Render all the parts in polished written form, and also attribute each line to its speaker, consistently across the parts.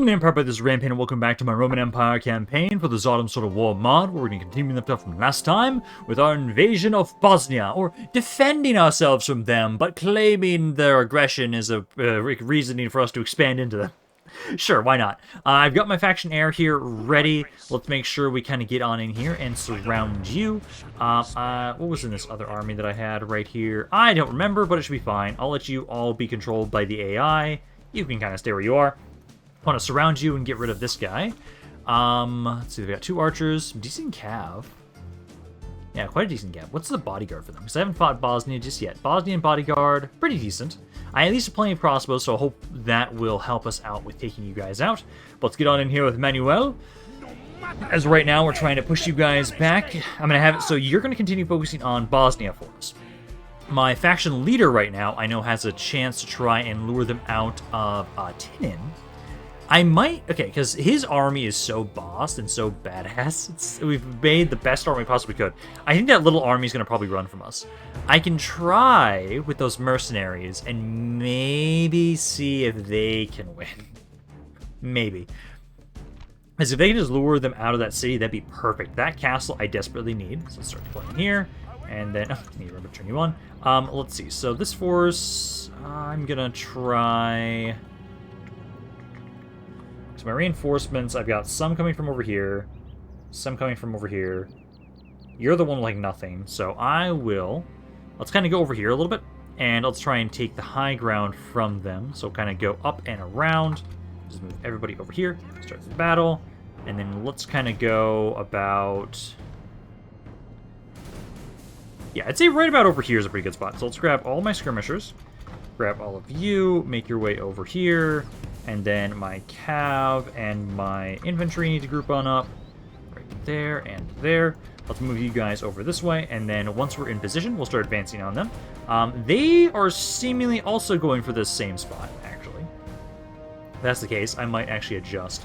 Speaker 1: Roman Empire by this Rampaned, and welcome back to my Roman Empire campaign for the Tsardoms Total War mod, where we're going to continue the stuff from last time with our invasion of Bosnia, or defending ourselves from them, but claiming their aggression is a reasoning for us to expand into them. Sure, why not? I've got my faction heir here ready. Let's make sure we kind of get on in here and surround you. What was in this other army that I had right here? I don't remember, but it should be fine. I'll let you all be controlled by the AI. You can kind of stay where you are. Want to surround you and get rid of this guy. Let's see, they've got 2 archers, decent cav. Yeah, quite a decent cav. What's the bodyguard for them? Because I haven't fought Bosnia just yet. Bosnian bodyguard, pretty decent. I at least have plenty of crossbows, so I hope that will help us out with taking you guys out. But let's get on in here with Manuel. As right now, we're trying to push you guys back. I'm going to have it so you're going to continue focusing on Bosnia for us. My faction leader right now, I know, has a chance to try and lure them out of Tinin. I might, okay, because his army is so bossed and so badass. We've made the best army we possibly could. I think that little army is going to probably run from us. I can try with those mercenaries and maybe see if they can win. Maybe. Because if they can just lure them out of that city, that'd be perfect. That castle I desperately need. So let's start playing here. And then, I need to turn you on. Let's see. So this force, I'm going to try... My reinforcements, I've got some coming from over here, some coming from over here. You're the one like nothing, so I will... Let's kind of go over here a little bit, and let's try and take the high ground from them. So kind of go up and around. Just move everybody over here, start the battle, and then let's kind of go about... Yeah, I'd say right about over here is a pretty good spot. So let's grab all my skirmishers, grab all of you, make your way over here. And then my cav and my infantry need to group on up. Right there and there. Let's move you guys over this way. And then once we're in position, we'll start advancing on them. They are seemingly also going for this same spot, actually. If that's the case, I might actually adjust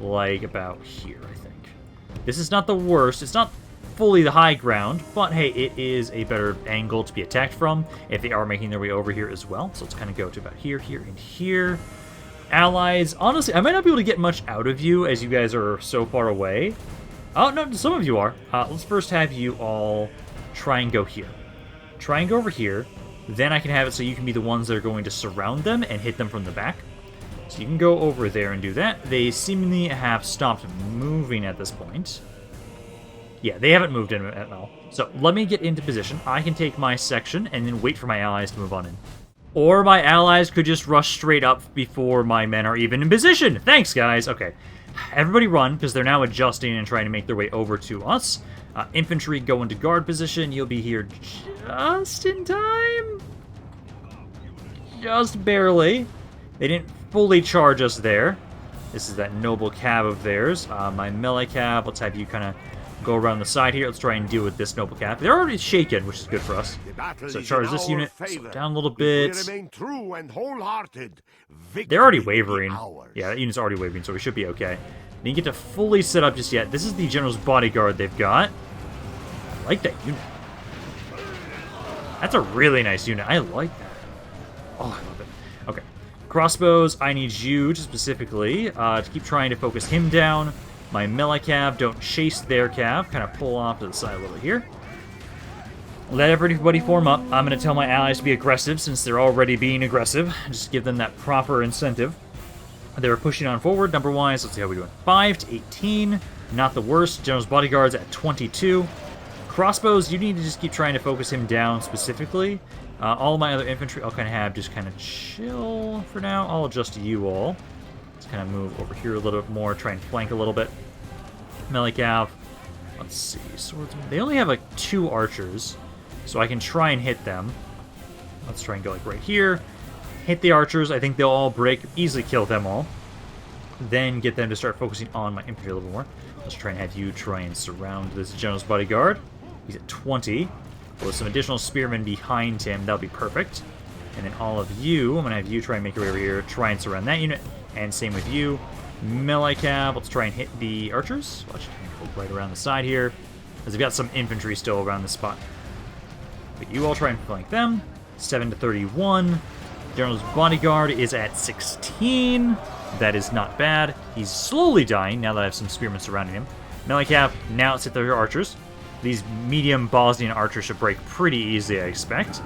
Speaker 1: like about here, I think. This is not the worst. It's not fully the high ground, but hey, it is a better angle to be attacked from if they are making their way over here as well. So let's kind of go to about here, here, and here. Allies, honestly, I might not be able to get much out of you as you guys are so far away. Oh, no, some of you are. Let's first have you all try and go here. Try and go over here. Then I can have it so you can be the ones that are going to surround them and hit them from the back. So you can go over there and do that. They seemingly have stopped moving at this point. Yeah, they haven't moved in at all. So let me get into position. I can take my section and then wait for my allies to move on in. Or my allies could just rush straight up before my men are even in position. Thanks, guys. Okay. Everybody run, because they're now adjusting and trying to make their way over to us. Infantry, go into guard position. You'll be here just in time. Just barely. They didn't fully charge us there. This is that noble cav of theirs. My melee cav, let's have you kind of go around the side here. Let's try and deal with this noble cav. They're already shaken, which is good for us. So charge this unit, slow down a little bit. They're already wavering. Yeah, that unit's already wavering, so we should be okay. They didn't get to fully set up just yet. This is the general's bodyguard they've got. I like that unit. That's a really nice unit. I like that. Oh, I love it. Okay. Crossbows, I need you to specifically to keep trying to focus him down. My melee cav, don't chase their cav. Kind of pull off to the side a little bit here. Let everybody form up. I'm going to tell my allies to be aggressive since they're already being aggressive. Just give them that proper incentive. They're pushing on forward. Number-wise, let's see how we're doing. 5 to 18. Not the worst. General's bodyguards at 22. Crossbows, you need to just keep trying to focus him down specifically. All of my other infantry I'll kind of have just kind of chill for now. I'll adjust you all. Let's kind of move over here a little bit more, try and flank a little bit. Melee cav. Let's see. Swordsman. They only have like 2 archers, so I can try and hit them. Let's try and go like right here. Hit the archers. I think they'll all break. Easily kill them all. Then get them to start focusing on my infantry a little more. Let's try and have you try and surround this general's bodyguard. He's at 20. With some additional spearmen behind him, that'll be perfect. And then all of you, I'm going to have you try and make your way over here. Try and surround that unit. And same with you. Melee cav, let's try and hit the archers. Let's go right around the side here, because we've got some infantry still around this spot. But you all try and flank them. 7 to 31. General's bodyguard is at 16. That is not bad. He's slowly dying now that I have some spearmen surrounding him. Melee cap, now it's at their archers. These medium Bosnian archers should break pretty easily, I expect.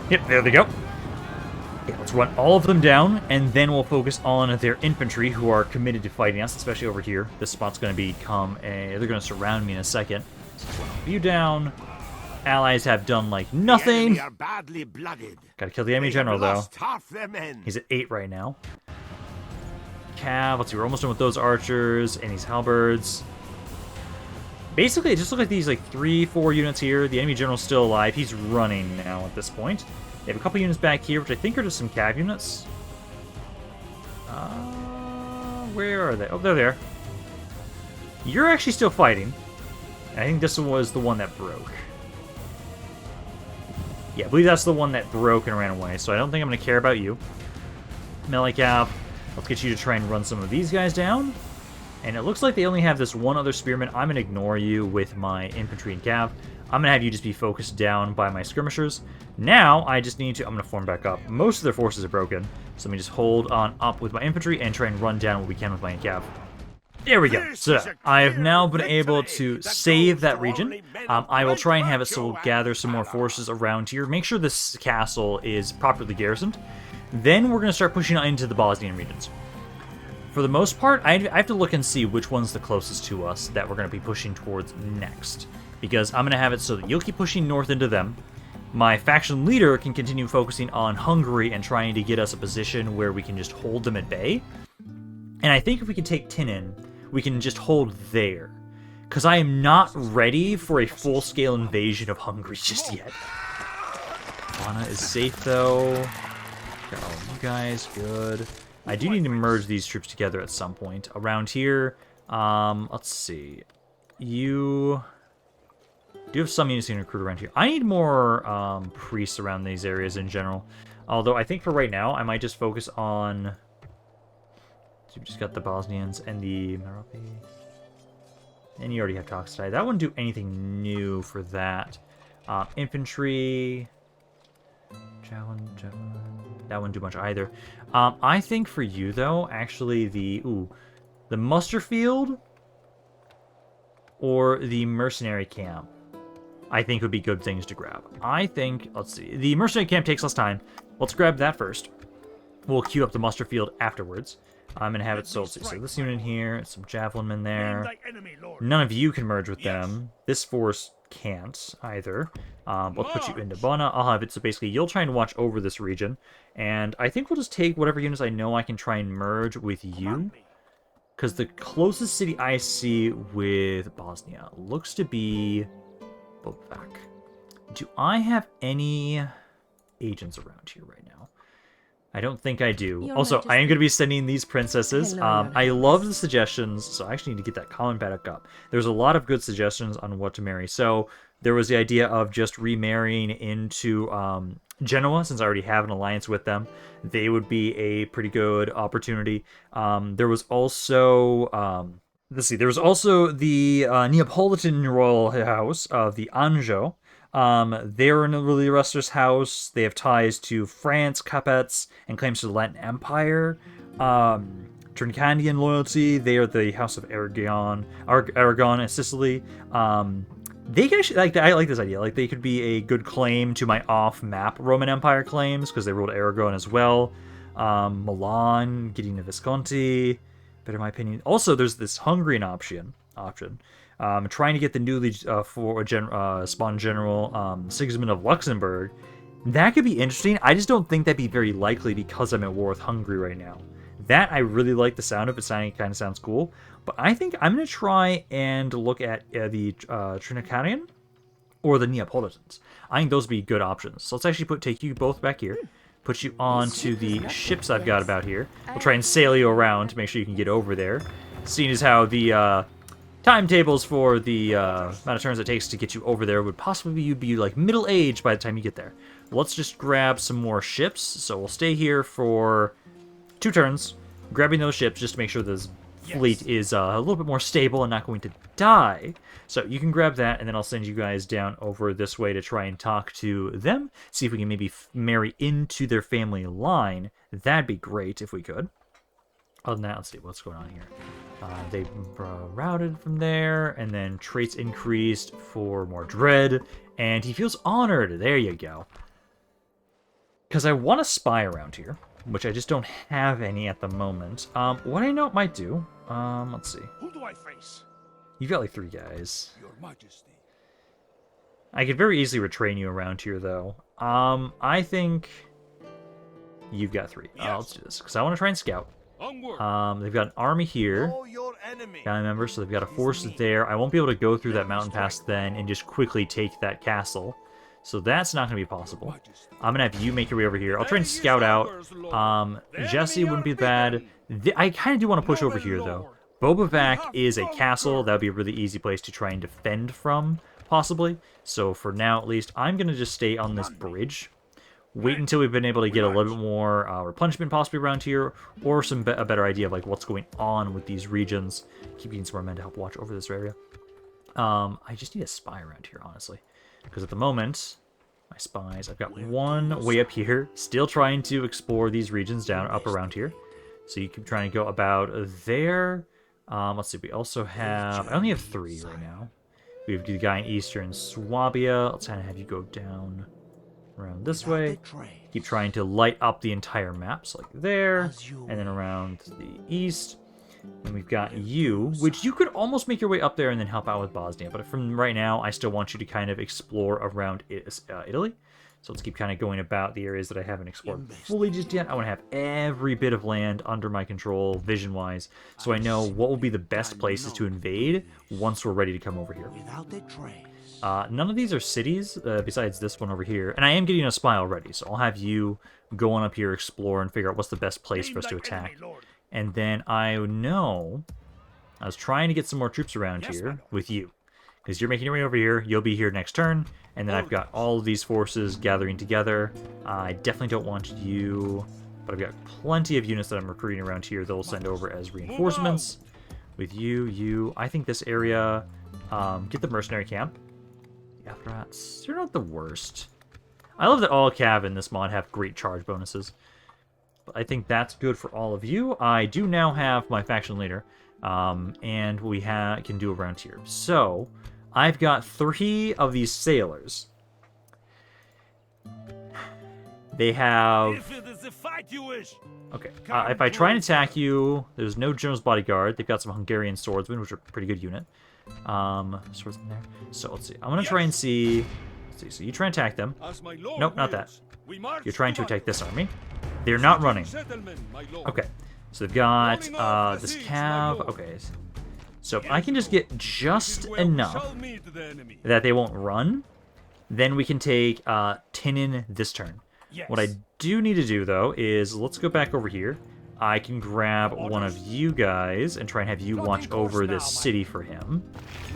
Speaker 1: Yep, there they go. Okay, let's run all of them down, and then we'll focus on their infantry who are committed to fighting us, especially over here. This spot's going to become a... They're going to surround me in a second. So you down. Allies have done like nothing. Gotta kill the enemy general though. He's at 8 right now. Cav, let's see, we're almost done with those archers and these halberds. Basically, it just looks like these like 3-4 units here. The enemy general's still alive. He's running now at this point. They have a couple units back here, which I think are just some cav units. Where are they? Oh, they're there. You're actually still fighting. I think this one was the one that broke. Yeah, I believe that's the one that broke and ran away, so I don't think I'm going to care about you. Melee cap, let's get you to try and run some of these guys down. And it looks like they only have this one other spearman. I'm going to ignore you with my infantry and cav. I'm going to have you just be focused down by my skirmishers. Now, I just need to... I'm going to form back up. Most of their forces are broken, so let me just hold on up with my infantry and try and run down what we can with my cav. There we go. So, I have now been able to save that region. I will try and have it so we'll gather some more forces around here. Make sure this castle is properly garrisoned. Then we're going to start pushing into the Bosnian regions. For the most part, I have to look and see which one's the closest to us that we're going to be pushing towards next. Because I'm going to have it so that you'll keep pushing north into them. My faction leader can continue focusing on Hungary and trying to get us a position where we can just hold them at bay. And I think if we can take Tinin, we can just hold there. Because I am not ready for a full-scale invasion of Hungary just yet. Lana is safe, though. Got all you guys, good. I do need to merge these troops together at some point. Around here, let's see. You do have some units you can recruit around here. I need more priests around these areas in general. Although I think for right now, I might just focus on... So we just got the Bosnians and the Merope. And you already have Toxtai. That wouldn't do anything new for that. Infantry. Javelin. That wouldn't do much either. I think for you, though, actually the muster field or the mercenary camp, I think would be good things to grab. I think, let's see, the mercenary camp takes less time. Let's grab that first. We'll queue up the muster field afterwards. I'm going to have it so this unit here, some javelin men there. None of you can merge with them. This force can't either. Let's put you into Bona. I'll have it so basically you'll try and watch over this region. And I think we'll just take whatever units I know I can try and merge with you. Because the closest city I see with Bosnia looks to be Bovak. Do I have any agents around here right now? I don't think I do. Also, I am going to be sending these princesses. I love the suggestions, so I actually need to get that comment back up. There's a lot of good suggestions on what to marry. So there was the idea of just remarrying into Genoa, since I already have an alliance with them. They would be a pretty good opportunity. There was also, let's see, there was also the Neapolitan royal house of the Anjou. They're in Ladislaus' house. They have ties to France, Capets, and claims to the Latin Empire. Trincandian loyalty. They are the House of Aragon and Sicily. They can actually, like, I like this idea. Like, they could be a good claim to my off-map Roman Empire claims, because they ruled Aragon as well. Milan, getting a Visconti, but in my opinion. Also, there's this Hungarian option. Trying to get the newly spawned general Sigismund of Luxembourg. That could be interesting. I just don't think that'd be very likely because I'm at war with Hungary right now. That I really like the sound of it. It kind of sounds cool. But I think I'm going to try and look at the Trinitarian or the Neapolitans. I think those would be good options. So let's actually take you both back here. Put you onto the ships I've got about here. We'll try and sail you around to make sure you can get over there. Seeing as how the timetables for the amount of turns it takes to get you over there would possibly be like middle-aged by the time you get there. Let's just grab some more ships. So we'll stay here for 2 turns, grabbing those ships just to make sure there's fleet is a little bit more stable and not going to die. So you can grab that, and then I'll send you guys down over this way to try and talk to them, see if we can maybe marry into their family line. That'd be great if we could. Other than that, let's see what's going on here. They routed from there, and then traits increased for more dread, and he feels honored. There you go. Because I want to spy around here, which I just don't have any at the moment. What I know it might do, let's see.
Speaker 2: Who do I face?
Speaker 1: You've got like 3 guys.
Speaker 2: Your Majesty.
Speaker 1: I could very easily retrain you around here, though. I think you've got 3.
Speaker 2: Yes.
Speaker 1: Let's do this, because I want to try and scout.
Speaker 2: Onward.
Speaker 1: They've got an army here.
Speaker 2: Know your enemy.
Speaker 1: I remember, so they've got a force there. I won't be able to go through that mountain pass then and just quickly take that castle. So that's not going to be possible. I'm going to have you make your way over here. I'll try and scout out. Jesse wouldn't be bad. I kind of do want to push over here, though. Bobovac is a castle. That would be a really easy place to try and defend from, possibly. So for now, at least, I'm going to just stay on this bridge. Wait until we've been able to get a little bit more replenishment possibly around here, or a better idea of like what's going on with these regions. Keep getting some more men to help watch over this area. I just need a spy around here, honestly. Because at the moment, my spies, I've got one way up here, still trying to explore these regions up around here. So you keep trying to go about there. Let's see, we also have, I only have 3 right now. We have the guy in Eastern Swabia. Let's kind of have you go down around this way. Keep trying to light up the entire map, so like there, and then around the east. And we've got you, which you could almost make your way up there and then help out with Bosnia. But from right now, I still want you to kind of explore around Italy. So let's keep kind of going about the areas that I haven't explored fully just yet. I want to have every bit of land under my control, vision-wise, so I know what will be the best places to invade once we're ready to come over here. None of these are cities, besides this one over here. And I am getting a spy already, so I'll have you go on up here, explore, and figure out what's the best place for us to attack. And then I know I was trying to get some more troops around here with you. Because you're making your way over here, you'll be here next turn, and then I've got all of these forces gathering together. I definitely don't want you, but I've got plenty of units that I'm recruiting around here that will send over as reinforcements. With you, I think this area, get the mercenary camp. The Afrats, they're not the worst. I love that all cav in this mod have great charge bonuses. But I think that's good for all of you. I do now have my faction leader, and we can do around here. So I've got 3 of these sailors. They have...
Speaker 2: If it is the fight you wish.
Speaker 1: Okay, if I try and attack you, there's no general's bodyguard. They've got some Hungarian swordsmen, which are a pretty good unit. Swordsman there. So let's see. I'm gonna try and see... Let's see, so you try and attack them. Nope, not that. You're trying to attack this army. They're not running. Okay, so they've got this cav. Okay, so if I can just get just enough that they won't run, then we can take Tinin this turn. What I do need to do, though, is let's go back over here. I can grab one of you guys and try and have you watch over this city for him.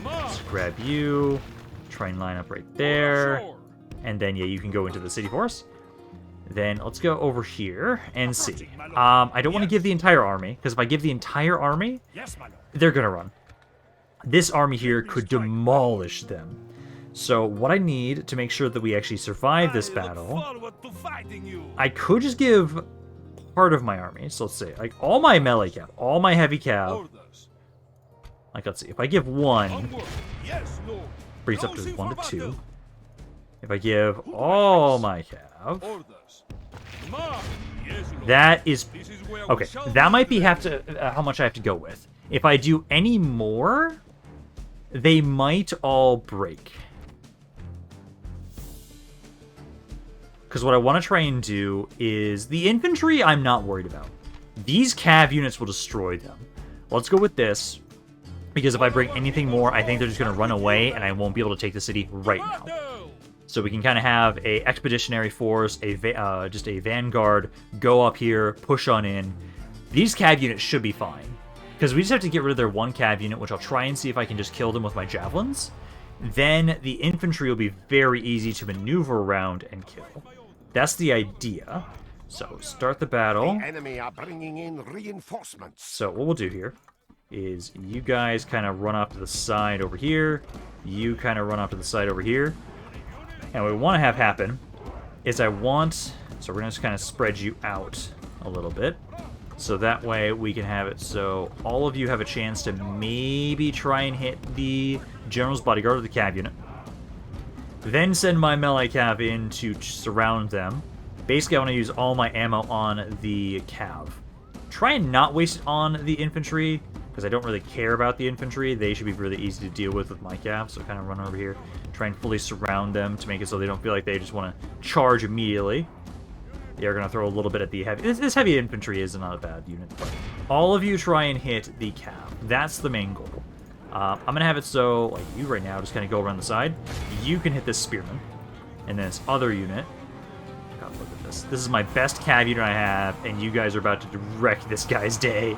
Speaker 1: Let's grab you, try and line up right there, and then, yeah, you can go into the city for us. Then let's go over here and see. I don't want to give the entire army, because if I give the entire army, they're going to run. This army here could demolish them. So what I need to make sure that we actually survive this battle, I could just give part of my army. So let's say, like, all my melee cav, all my heavy cav. Like, let's see, if I give 1, brings up to 1 to 2. If I give all my cav, that is... Okay, that might be how much I have to go with. If I do any more, they might all break. Because what I want to try and do is... The infantry, I'm not worried about. These cav units will destroy them. Let's go with this. Because if I bring anything more, I think they're just going to run away, and I won't be able to take the city right now. So we can kind of have a expeditionary force, just a vanguard, go up here, push on in. These cav units should be fine. Because we just have to get rid of their 1 cav unit, which I'll try and see if I can just kill them with my javelins. Then the infantry will be very easy to maneuver around and kill. That's the idea. So start the battle.
Speaker 3: The enemy are bringing in reinforcements.
Speaker 1: So what we'll do here is you guys kind of run off to the side over here. You kind of run off to the side over here. And what we want to have happen is so we're going to just kind of spread you out a little bit. So that way we can have it so all of you have a chance to maybe try and hit the general's bodyguard or the cav unit. Then send my melee cav in to surround them. Basically, I want to use all my ammo on the cav. Try and not waste it on the infantry, because I don't really care about the infantry. They should be really easy to deal with my cav, so kind of run over here. Try and fully surround them to make it so they don't feel like they just want to charge immediately. They're going to throw a little bit at the heavy... This heavy infantry is not a bad unit, but all of you try and hit the cav. That's the main goal. I'm going to have it so, like you right now, just kind of go around the side. You can hit this spearman. And then this other unit... God, look at this. This is my best cav unit I have, and you guys are about to wreck this guy's day.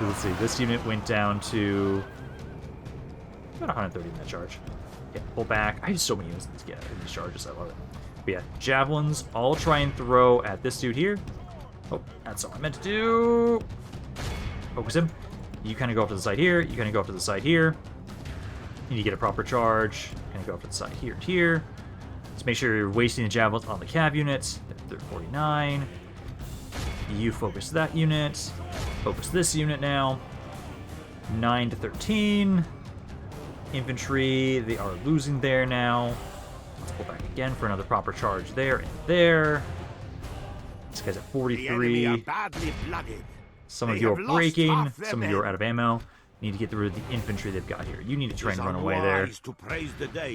Speaker 1: Let's see, this unit went down to... about 130 in that charge. Yeah, pull back. I have so many units in these charges, I love it. But yeah, javelins, I'll try and throw at this dude here. Oh, that's all I meant to do. Focus him. You kind of go off to the side here. You kind of go off to the side here. You need to get a proper charge. Kind of go off to the side here and here. Just make sure you're wasting the javelins on the cav units. They're 49. You focus that unit. Focus this unit now. 9 to 13. Infantry, they are losing there now. Let's pull back again for another proper charge there and there. This guy's at 43. Some of you are breaking. Some of you are out of ammo. Need to get rid of the infantry they've got here. You need to try and run away there.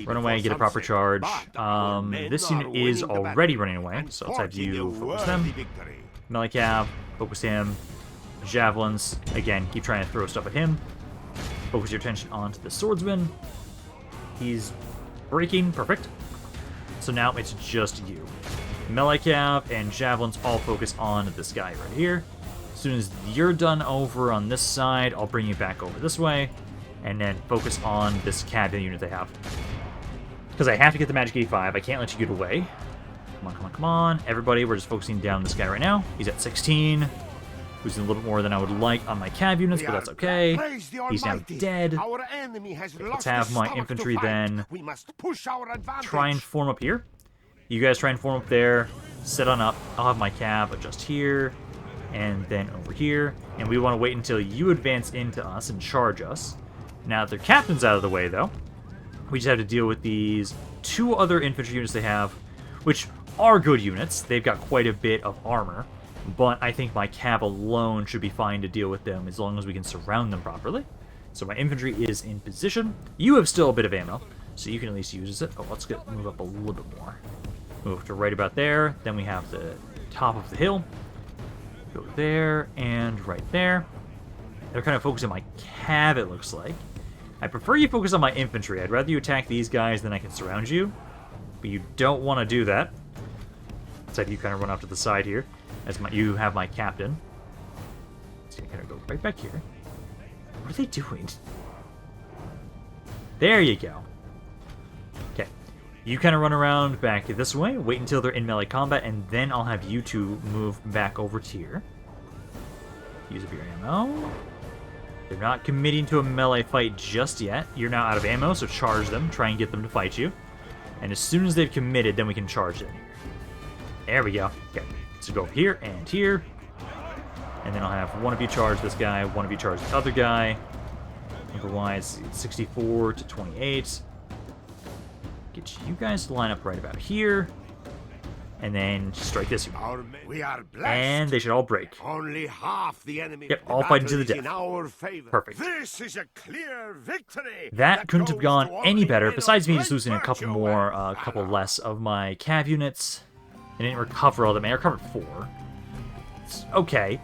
Speaker 1: Run away and get a proper charge. This unit is already running away, so let's have you focus them. Melee cav, focus him. Javelins, again, keep trying to throw stuff at him. Focus your attention onto the swordsman. He's breaking, perfect. So now it's just you. Melee cav and javelins all focus on this guy right here. As soon as you're done over on this side, I'll bring you back over this way, and then focus on this cav unit they have. Because I have to get the magic 85, I can't let you get away. Come on, come on, come on. Everybody, we're just focusing down this guy right now. He's at 16. Losing a little bit more than I would like on my cav units, but that's okay. He's now dead. Let's have my infantry then try and form up here. You guys try and form up there. Set on up. I'll have my cav adjust here and then over here. And we want to wait until you advance into us and charge us. Now that their captain's out of the way, though, we just have to deal with these two other infantry units they have, which are good units. They've got quite a bit of armor. But I think my cav alone should be fine to deal with them as long as we can surround them properly. So my infantry is in position. You have still a bit of ammo, so you can at least use it. Oh, let's move up a little bit more. Move to right about there. Then we have the top of the hill. Go there and right there. They're kind of focusing on my cav, it looks like. I prefer you focus on my infantry. I'd rather you attack these guys than I can surround you. But you don't want to do that. Let's have you kind of run off to the side here. As you have my captain. So you're gonna go right back here. What are they doing? There you go. Okay. You kind of run around back this way. Wait until they're in melee combat, and then I'll have you two move back over to here. Use up your ammo. They're not committing to a melee fight just yet. You're now out of ammo, so charge them. Try and get them to fight you. And as soon as they've committed, then we can charge them. There we go. Okay. So go here and here. And then I'll have one of you charge this guy, one of you charge the other guy. Number-wise, 64 to 28. Get you guys to line up right about here. And then strike this one. And they should all break.
Speaker 2: Only half the enemy.
Speaker 1: Yep, all fighting to the death. Perfect.
Speaker 2: This is a clear victory.
Speaker 1: That couldn't have gone any better, besides me just losing a couple more, couple less of my cav units. I didn't recover all of them. I recovered 4. It's okay.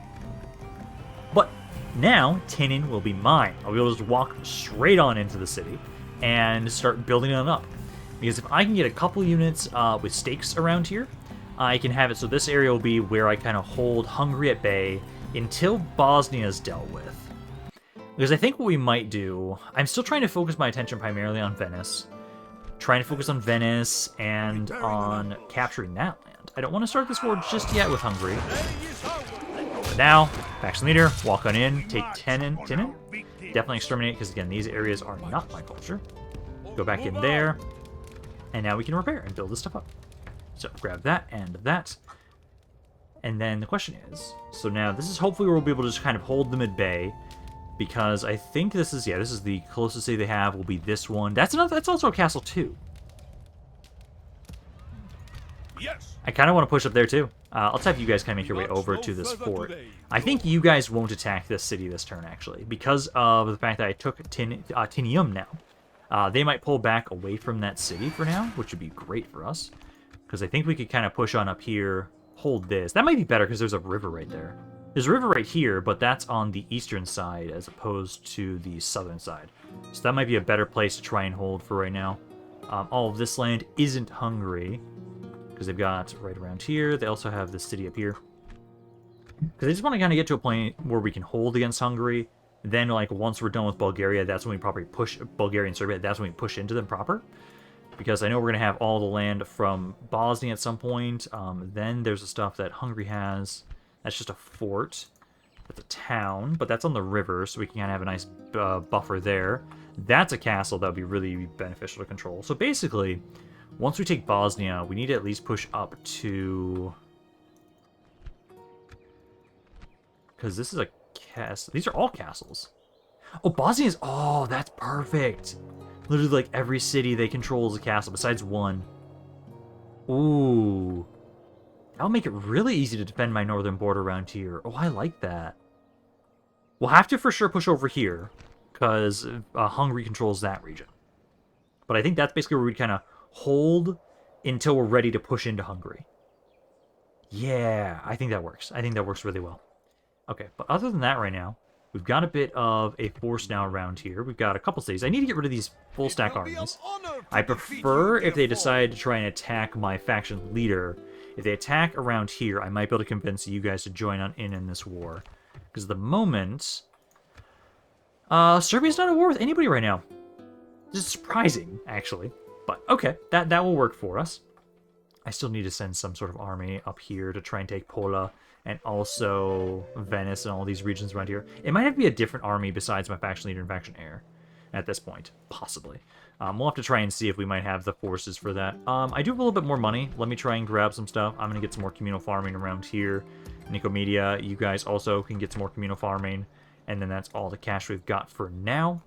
Speaker 1: But now, Tinin will be mine. I'll be able to just walk straight on into the city and start building it up. Because if I can get a couple units with stakes around here, I can have it so this area will be where I kind of hold Hungary at bay until Bosnia is dealt with. Because I think what we might do... I'm still trying to focus my attention primarily on Venice. Trying to focus on Venice and on capturing that land. I don't want to start this war just yet with Hungary. But now, faction leader, walk on in, take Tinin. Definitely exterminate, because again, these areas are not my culture. Go back in there. And now we can repair and build this stuff up. So grab that and that. And then the question is, so now this is hopefully where we'll be able to just kind of hold them at bay. Because I think this is, yeah, this is the closest city they have will be this one. That's also a castle too.
Speaker 2: Yes.
Speaker 1: I kind of want to push up there too. Let's have you guys kind of make your way over to this fort. I think you guys won't attack this city this turn, actually, because of the fact that I took Tinium now. They might pull back away from that city for now, which would be great for us. Because I think we could kind of push on up here, hold this. That might be better because there's a river right there. There's a river right here, but that's on the eastern side as opposed to the southern side. So that might be a better place to try and hold for right now. All of this land isn't Hungary, because they've got right around here. They also have this city up here. Because they just want to kind of get to a point where we can hold against Hungary. Then, like, once we're done with Bulgaria, that's when we probably push Bulgaria and Serbia. That's when we push into them proper. Because I know we're going to have all the land from Bosnia at some point. Then there's the stuff that Hungary has. That's just a fort. That's a town, but that's on the river, so we can kind of have a nice buffer there. That's a castle that would be really beneficial to control. So basically, once we take Bosnia, we need to at least push up to... Because this is a castle. These are all castles. Oh, Bosnia is... Oh, that's perfect. Literally, like, every city they control is a castle, besides one. Ooh. That'll make it really easy to defend my northern border around here. Oh, I like that. We'll have to for sure push over here, because Hungary controls that region. But I think that's basically where we kind of hold until we're ready to push into Hungary. Yeah, I think that works. I think that works really well. Okay, but other than that right now, we've got a bit of a force now around here. We've got a couple cities. I need to get rid of these full stack armies. I prefer if they decide to try and attack my faction leader. If they attack around here, I might be able to convince you guys to join on in this war. Because at the moment, Serbia's not at war with anybody right now. This is surprising, actually. But okay, that will work for us. I still need to send some sort of army up here to try and take Pola and also Venice and all these regions around here. It might have to be a different army besides my faction leader and faction heir at this point, possibly. We'll have to try and see if we might have the forces for that. I do have a little bit more money. Let me try and grab some stuff. I'm going to get some more communal farming around here. Nicomedia, you guys also can get some more communal farming. And then that's all the cash we've got for now.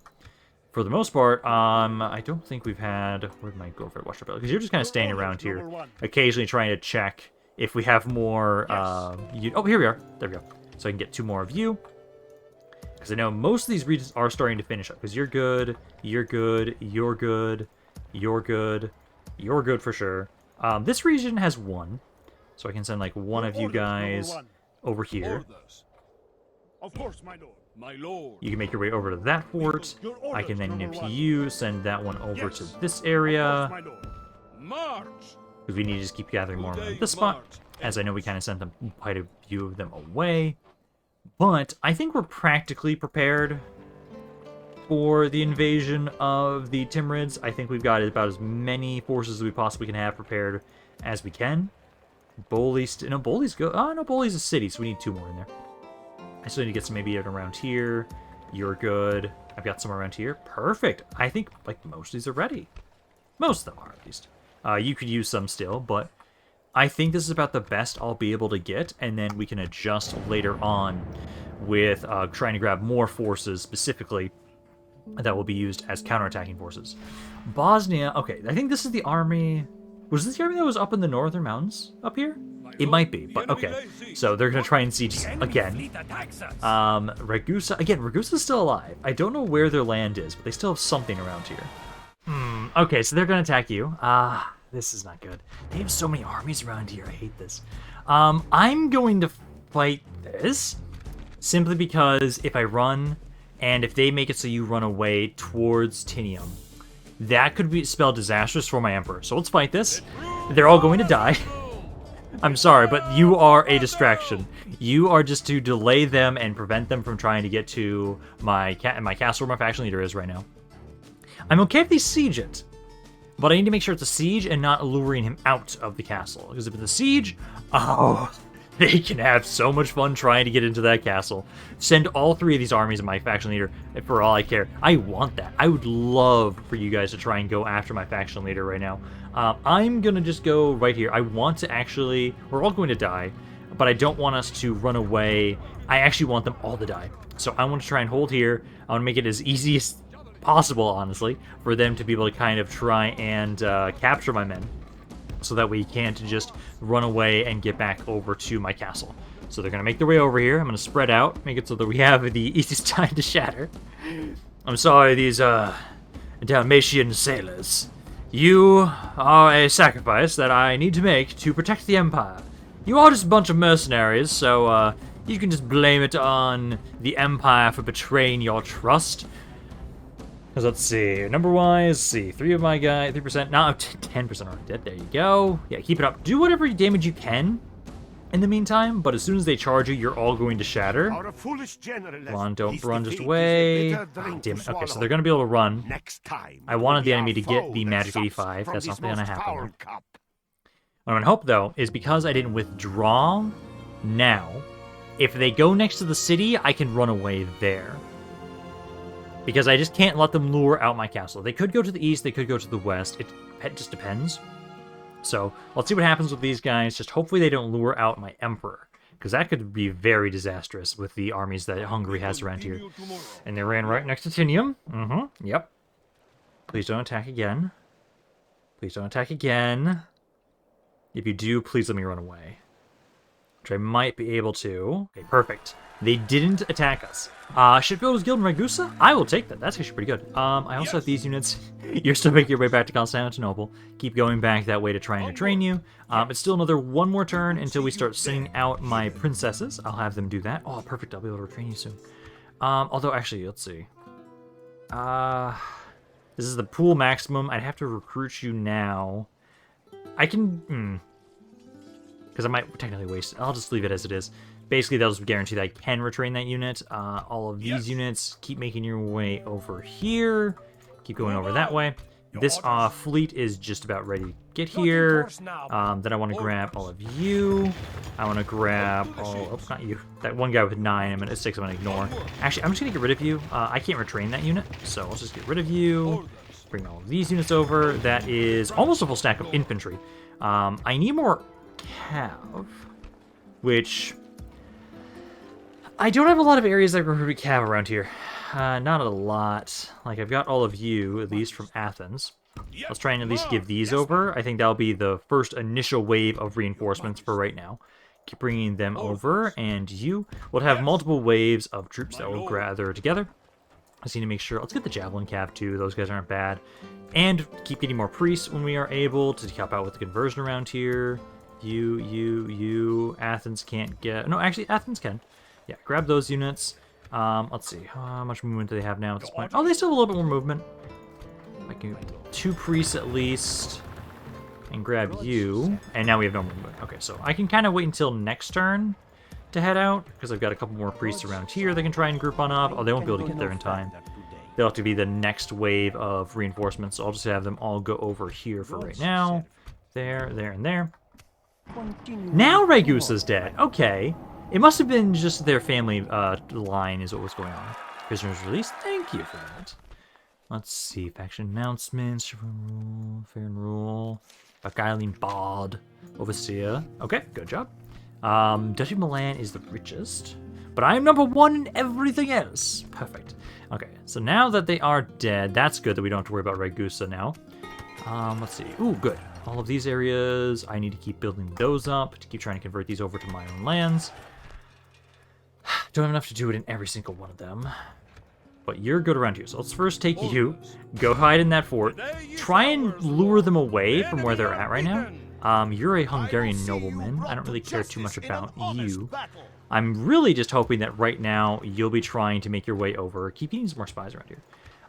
Speaker 1: For the most part, I don't think we've had... Where did my go for watch? Because you're just kind of staying around here, occasionally trying to check if we have more... Oh, here we are. There we go. So I can get 2 more of you. Because I know most of these regions are starting to finish up. Because you're good, you're good, you're good, you're good, you're good for sure. This region has 1. So I can send like 1 of you guys over here.
Speaker 2: Of course, my lord. My lord.
Speaker 1: You can make your way over to that fort. I can then nip you, send that one over to this area. Because we need to just keep gathering more around this spot. As I know we kind of sent them quite a few of them away. But I think we're practically prepared for the invasion of the Timurids. I think we've got about as many forces as we possibly can have prepared as we can. Boli's... No, Boli's good. Oh, no, Boli's a city, so we need 2 more in there. I still need to get some maybe around here. You're good. I've got some around here. Perfect. I think, like, most of these are ready. Most of them are, at least. You could use some still, but I think this is about the best I'll be able to get, and then we can adjust later on with trying to grab more forces specifically that will be used as counterattacking forces. Bosnia, okay, I think this is the army... Was this the army that was up in the northern mountains up here? It might be, but okay. So they're going to try and siege again. Ragusa, again, Ragusa's still alive. I don't know where their land is, but they still have something around here. Okay, so they're going to attack you. This is not good. They have so many armies around here. I hate this. I'm going to fight this simply because if I run and if they make it so you run away towards Tinium, that could spell disastrous for my emperor. So let's fight this. They're all going to die. I'm sorry, but you are a distraction. You are just to delay them and prevent them from trying to get to my castle where my faction leader is right now. I'm okay if they siege it, but I need to make sure it's a siege and not luring him out of the castle. Because if it's a siege, oh, They can have so much fun trying to get into that castle. Send all 3 of these armies to my faction leader for all I care. I want that. I would love for you guys to try and go after my faction leader right now. I'm going to just go right here. I want to actually... We're all going to die, but I don't want us to run away. I actually want them all to die. So I want to try and hold here. I want to make it as easy as possible, honestly, for them to be able to kind of try and capture my men, so that we can't just run away and get back over to my castle. So they're going to make their way over here. I'm going to spread out, make it so that we have the easiest time to shatter. I'm sorry, these Dalmatian sailors. You are a sacrifice that I need to make to protect the Empire. You are just a bunch of mercenaries, so you can just blame it on the Empire for betraying your trust. Because let's see, number-wise, see, 3 of my guys, 3%, no, 10% are dead, there you go. Yeah, keep it up. Do whatever damage you can in the meantime, but as soon as they charge you, you're all going to shatter. Come on, don't run just away. Oh, damn it. Okay, so they're going to be able to run. I wanted the enemy to get the Magic 85. That's not going to happen. What I'm going to hope, though, is because I didn't withdraw now, if they go next to the city, I can run away there. Because I just can't let them lure out my castle. They could go to the east, they could go to the west. It just depends. So, let's see what happens with these guys. Just hopefully they don't lure out my emperor. Because that could be very disastrous with the armies that Hungary has around here. And they ran right next to Tinium. Yep. Please don't attack again. Please don't attack again. If you do, please let me run away. Which I might be able to. Okay, perfect. They didn't attack us. Shipbuilders Guild in Ragusa? I will take that. That's actually pretty good. I also have these units. You're still making your way back to Constantinople. Keep going back that way to try and train you. It's still another 1 more turn until we start sending out my princesses. I'll have them do that. Oh, perfect. I'll be able to train you soon. Although, actually, let's see. This is the pool maximum. I'd have to recruit you now. I can... Because I might technically waste it. I'll just leave it as it is. Basically, that'll just guarantee that I can retrain that unit. All of these units, keep making your way over here. Keep going over that way. This fleet is just about ready to get here. Then I want to grab all of you. I want to grab all... Oh, not you. That one guy with 9, I'm going to 6, I'm going to ignore. Actually, I'm just going to get rid of you. I can't retrain that unit, so let's just get rid of you. Bring all of these units over. That is almost a full stack of infantry. I need more cav, which... I don't have a lot of areas that recruit cav around here. Not a lot. Like, I've got all of you, at least from Athens. Let's try and at least give these over. I think that'll be the first initial wave of reinforcements for right now. Keep bringing them over, and you will have multiple waves of troops that will gather together. I just need to make sure. Let's get the Javelin Cav, too. Those guys aren't bad. And keep getting more priests when we are able to help out with the conversion around here. You. Athens can't get... No, actually, Athens can. Yeah, grab those units. Let's see. How much movement do they have now at this point? Oh, they still have a little bit more movement. I can 2 priests at least. And grab you. And now we have no movement. Okay, so I can kind of wait until next turn to head out. Because I've got a couple more priests around here they can try and group on up. Oh, they won't be able to get there in time. They'll have to be the next wave of reinforcements. So I'll just have them all go over here for right now. There, and there. Now Ragusa's dead. Okay. It must have been just their family line is what was going on. Prisoners released. Thank you for that. Let's see. Faction announcements. Fair and rule. Beguiling Bard. Overseer. Okay, good job. Duchy of Milan is the richest. But I am number 1 in everything else. Perfect. Okay, so now that they are dead, that's good that we don't have to worry about Ragusa now. Let's see. Ooh, good. All of these areas, I need to keep building those up to keep trying to convert these over to my own lands. Don't have enough to do it in every single one of them. But you're good around here. So let's first take you. Go hide in that fort. Try and lure them away from where they're at right now. You're a Hungarian nobleman. I don't really care too much about you. I'm really just hoping that right now you'll be trying to make your way over. Keep getting some more spies around here.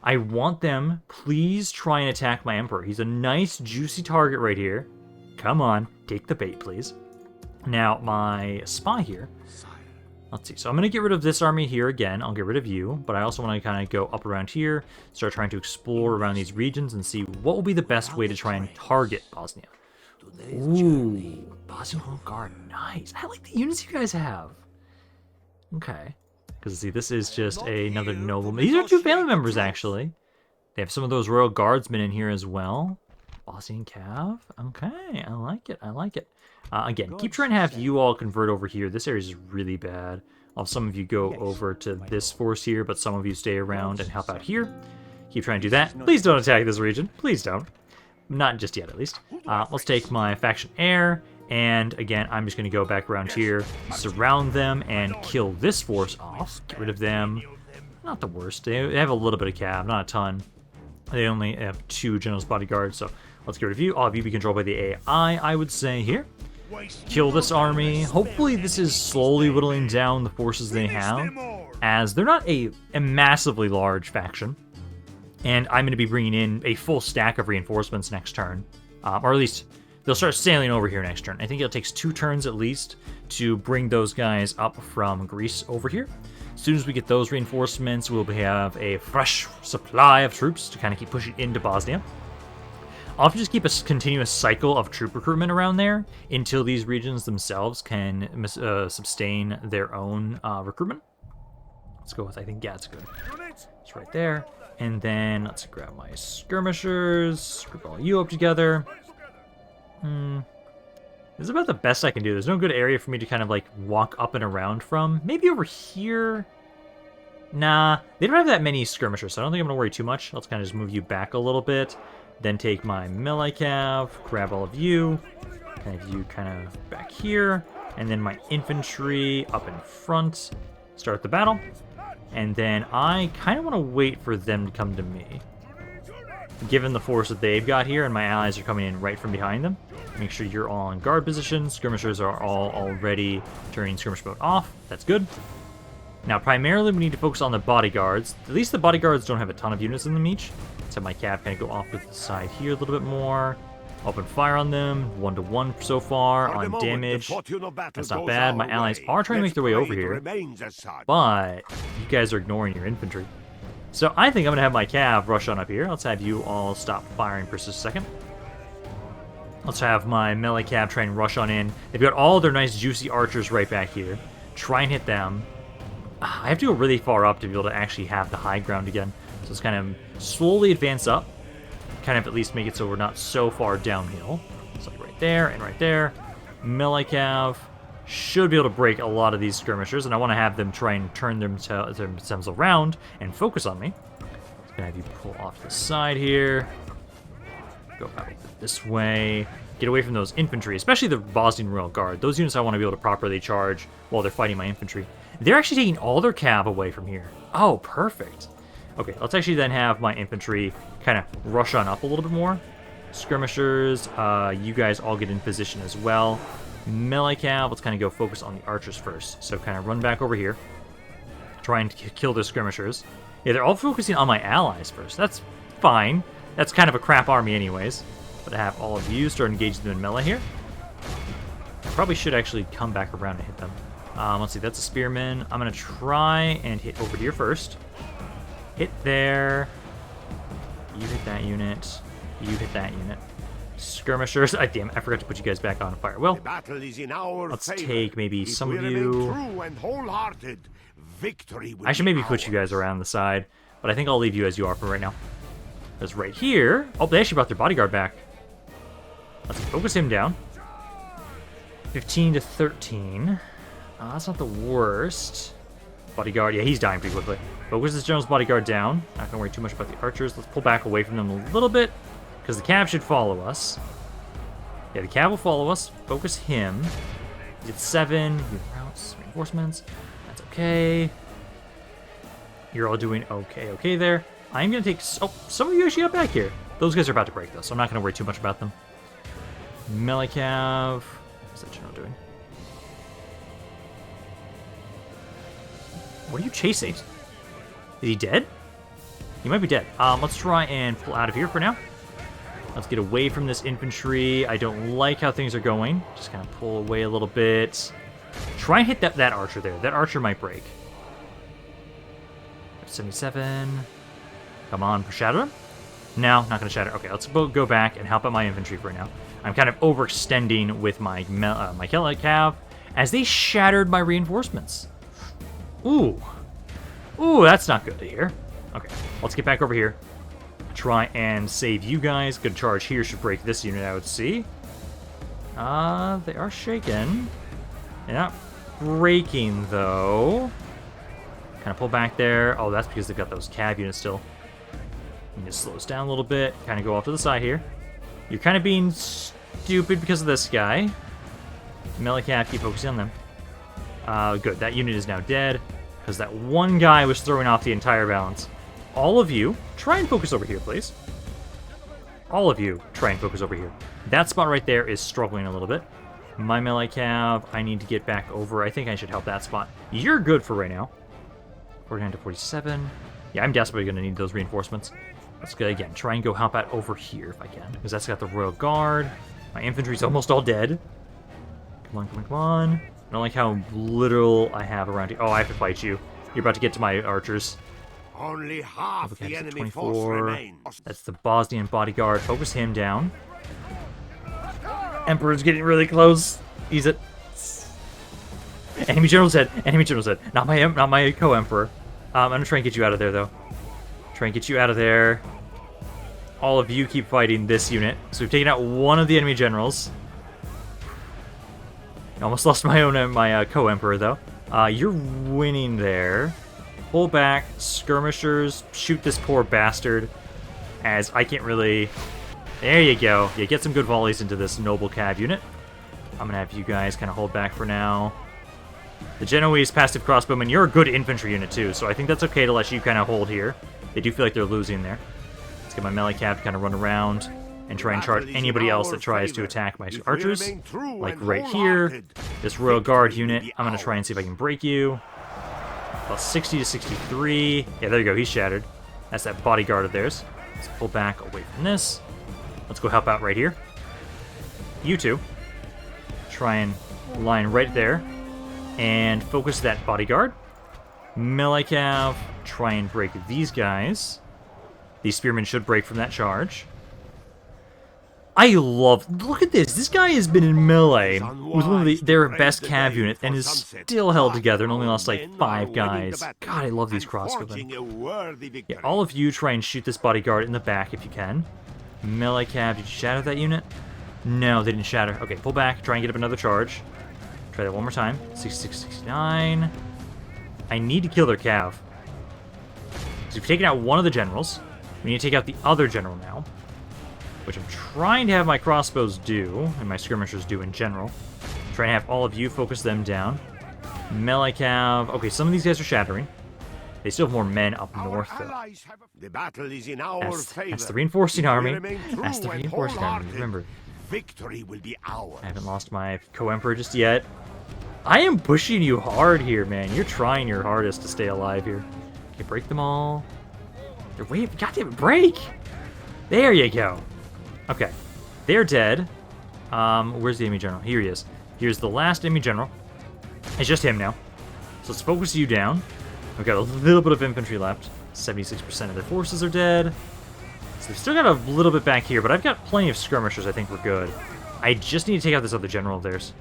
Speaker 1: I want them. Please try and attack my emperor. He's a nice, juicy target right here. Come on. Take the bait, please. Now, my spy here. Let's see. So I'm going to get rid of this army here again. I'll get rid of you. But I also want to kind of go up around here. Start trying to explore around these regions and see what will be the best way to try and target Bosnia. Ooh, Bosnian Royal Guard, nice. I like the units you guys have. Okay. Because, see, this is just another nobleman. These are 2 family members, actually. They have some of those royal guardsmen in here as well. Bosnian Cav. Okay, I like it. I like it. Again, keep trying to have you all convert over here. This area is really bad. I'll have some of you go over to this force here, but some of you stay around and help out here. Keep trying to do that. Please don't attack this region. Please don't. Not just yet, at least. Let's take my faction heir. And again, I'm just going to go back around here, surround them, and kill this force off. Get rid of them. Not the worst. They have a little bit of cav, not a ton. They only have 2 general's bodyguards, so let's get rid of you. All of you be controlled by the AI, I would say here. Kill this army. Hopefully this is slowly whittling down the forces they have, as they're not a massively large faction. And I'm going to be bringing in a full stack of reinforcements next turn, or at least they'll start sailing over here next turn. I think it takes 2 turns at least to bring those guys up from Greece over here. As soon as we get those reinforcements, we'll have a fresh supply of troops to kind of keep pushing into Bosnia. I'll have to just keep a continuous cycle of troop recruitment around there until these regions themselves can sustain their own recruitment. Let's go with, I think, yeah, it's good. It's right there. And then let's grab my skirmishers, group all you up together. This is about the best I can do. There's no good area for me to kind of like walk up and around from. Maybe over here. Nah, they don't have that many skirmishers, so I don't think I'm going to worry too much. Let's kind of just move you back a little bit. Then take my melee cav, grab all of you, have you kind of back here, and then my infantry up in front. Start the battle. And then I kind of want to wait for them to come to me. Given the force that they've got here, and my allies are coming in right from behind them. Make sure you're all in guard position. Skirmishers are all already turning skirmish mode off. That's good. Now, primarily, we need to focus on the bodyguards. At least the bodyguards don't have a ton of units in them each. Let's have my cav kind of go off to the side here a little bit more. Open fire on them. 1-to-1 so far on damage. That's not bad. My allies are trying to make their way over here. But you guys are ignoring your infantry. So I think I'm going to have my cav rush on up here. Let's have you all stop firing for just a second. Let's have my melee cav try and rush on in. They've got all their nice juicy archers right back here. Try and hit them. I have to go really far up to be able to actually have the high ground again. So let's kind of slowly advance up. Kind of at least make it so we're not so far downhill. So like right there and right there. Melee cav should be able to break a lot of these skirmishers, and I want to have them try and turn themselves around and focus on me. I'm gonna have you pull off to the side here. Go out this way. Get away from those infantry, especially the Bosnian Royal Guard. Those units I want to be able to properly charge while they're fighting my infantry. They're actually taking all their cav away from here. Oh, perfect. Okay, let's actually then have my infantry kind of rush on up a little bit more. Skirmishers, you guys all get in position as well. Melee cav, let's kind of go focus on the archers first. So kind of run back over here. Try and kill their skirmishers. Yeah, they're all focusing on my allies first. That's fine. That's kind of a crap army anyways. But I have all of you start engaging them in melee here. I probably should actually come back around and hit them. Let's see, that's a spearman. I'm going to try and hit over here first. Hit there. You hit that unit. You hit that unit. Skirmishers. Damn, I forgot to put you guys back on fire. Well, let's take maybe some of you. I should maybe put you guys around the side, but I think I'll leave you as you are for right now. Because right here... Oh, they actually brought their bodyguard back. Let's focus him down. 15 to 13. That's not the worst. Bodyguard, yeah, he's dying pretty quickly. Focus this general's bodyguard down. Not gonna worry too much about the archers. Let's pull back away from them a little bit, because the cav should follow us. Yeah, the cav will follow us. Focus him. He did 7. He routes, reinforcements. That's okay. You're all doing okay there. I'm gonna take... Oh, some of you actually got back here. Those guys are about to break, though, so I'm not gonna worry too much about them. Melee cav. What's that general doing? What are you chasing? Is he dead? He might be dead. Let's try and pull out of here for now. Let's get away from this infantry. I don't like how things are going. Just kind of pull away a little bit. Try and hit that archer there. That archer might break. 77. Come on, foreshadow him. No, not going to shatter. Okay, let's go back and help out my infantry for now. I'm kind of overextending with my my cav as they shattered my reinforcements. Ooh. Ooh, that's not good to hear. Okay, let's get back over here. Try and save you guys. Good charge here should break this unit, I would see. They are shaken. They're not breaking, though. Kind of pull back there. Oh, that's because they've got those cav units still. You need to slow us down a little bit. Kind of go off to the side here. You're kind of being stupid because of this guy. Melee cav, keep focusing on them. Good, that unit is now dead. Because that one guy was throwing off the entire balance. All of you, try and focus over here, please. All of you, try and focus over here. That spot right there is struggling a little bit. My melee cav, I need to get back over. I think I should help that spot. You're good for right now. 49 to 47. Yeah, I'm desperately going to need those reinforcements. Let's go again. Try and go help out over here if I can. Because that's got the Royal Guard. My infantry's almost all dead. Come on, come on, come on. I don't like how little I have around here. Oh, I have to fight you. You're about to get to my archers.
Speaker 3: Only half
Speaker 1: Okay,
Speaker 3: the
Speaker 1: so
Speaker 3: enemy force remains.
Speaker 1: That's the Bosnian bodyguard. Focus him down. Emperor's getting really close. He's at... Enemy general's dead. Enemy general's dead. Not my co-emperor. I'm gonna try and get you out of there, though. Try and get you out of there. All of you keep fighting this unit. So we've taken out one of the enemy generals. Almost lost my co-emperor, though. You're winning there. Pull back, skirmishers, shoot this poor bastard, as I can't really... There you go. Yeah, get some good volleys into this noble cav unit. I'm going to have you guys kind of hold back for now. The Genoese passive crossbowmen, you're a good infantry unit too, so I think that's okay to let you kind of hold here. They do feel like they're losing there. Let's get my melee cav to kind of run around and try and charge anybody else that tries to attack my archers. Like right here, this Royal Guard unit, I'm going to try and see if I can break you. About 60 to 63. Yeah, there you go, he's shattered. That's that bodyguard of theirs. Let's pull back away from this. Let's go help out right here. You two. Try and line right there. And focus that bodyguard. Melee cav, try and break these guys. These spearmen should break from that charge. I love... Look at this. This guy has been in melee with one of their best cav units and is still held together and only lost like 5 guys. God, I love these crossbowmen. Yeah, all of you try and shoot this bodyguard in the back if you can. Melee cav, did you shatter that unit? No, they didn't shatter. Okay, pull back. Try and get up another charge. Try that one more time. 66, 69. I need to kill their cav. So we've taken out one of the generals. We need to take out the other general now. Which I'm trying to have my crossbows do, and my skirmishers do in general. Trying to have all of you focus them down. Melee cav. Okay, some of these guys are shattering. They still have more men up north, though.
Speaker 3: The battle is in our favor.
Speaker 1: That's the reinforcing army. That's the reinforcing army, remember.
Speaker 3: Victory will be ours.
Speaker 1: I haven't lost my co-emperor just yet. I am pushing you hard here, man. You're trying your hardest to stay alive here. Okay, break them all. They're waiting. Goddamn it, break! There you go. Okay, they're dead. Where's the enemy general? Here he is. Here's the last enemy general. It's just him now. So let's focus you down. We've got a little bit of infantry left. 76% of their forces are dead. So they've still got a little bit back here, but I've got plenty of skirmishers. I think we're good. I just need to take out this other general of theirs,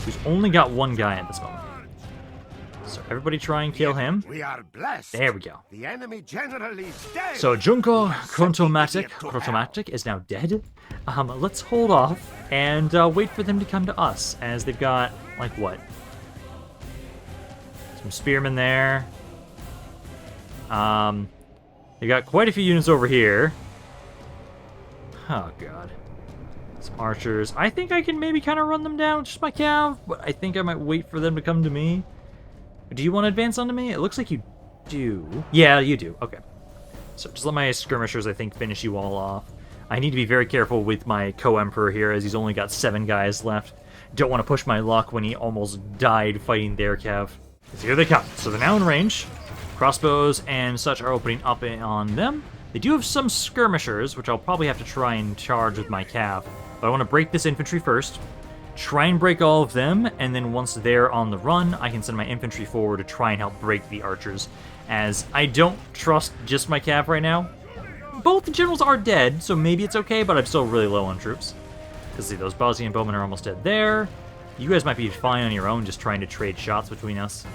Speaker 1: who's only got one guy at this moment. So everybody try and kill him.
Speaker 3: We are blessed.
Speaker 1: There we go.
Speaker 3: The enemy general is dead.
Speaker 1: So Junko Krontomatic is now dead. Let's hold off and wait for them to come to us, as they've got, like, what? Some spearmen there. They got quite a few units over here. Oh, God. Some archers. I think I can maybe kind of run them down with just my cav, but I think I might wait for them to come to me. Do you want to advance onto me? It looks like you do. Yeah, you do. Okay. So just let my skirmishers, I think, finish you all off. I need to be very careful with my co-emperor here, as he's only got 7 guys left. Don't want to push my luck when he almost died fighting their cav. So here they come. So they're now in range. Crossbows and such are opening up on them. They do have some skirmishers, which I'll probably have to try and charge with my cav. But I want to break this infantry first. Try and break all of them, and then once they're on the run, I can send my infantry forward to try and help break the archers, as I don't trust just my cav right now. both the generals are dead, so maybe it's okay, but I'm still really low on troops. Because see, those Bosnian bowmen are almost dead there. You guys might be fine on your own just trying to trade shots between us.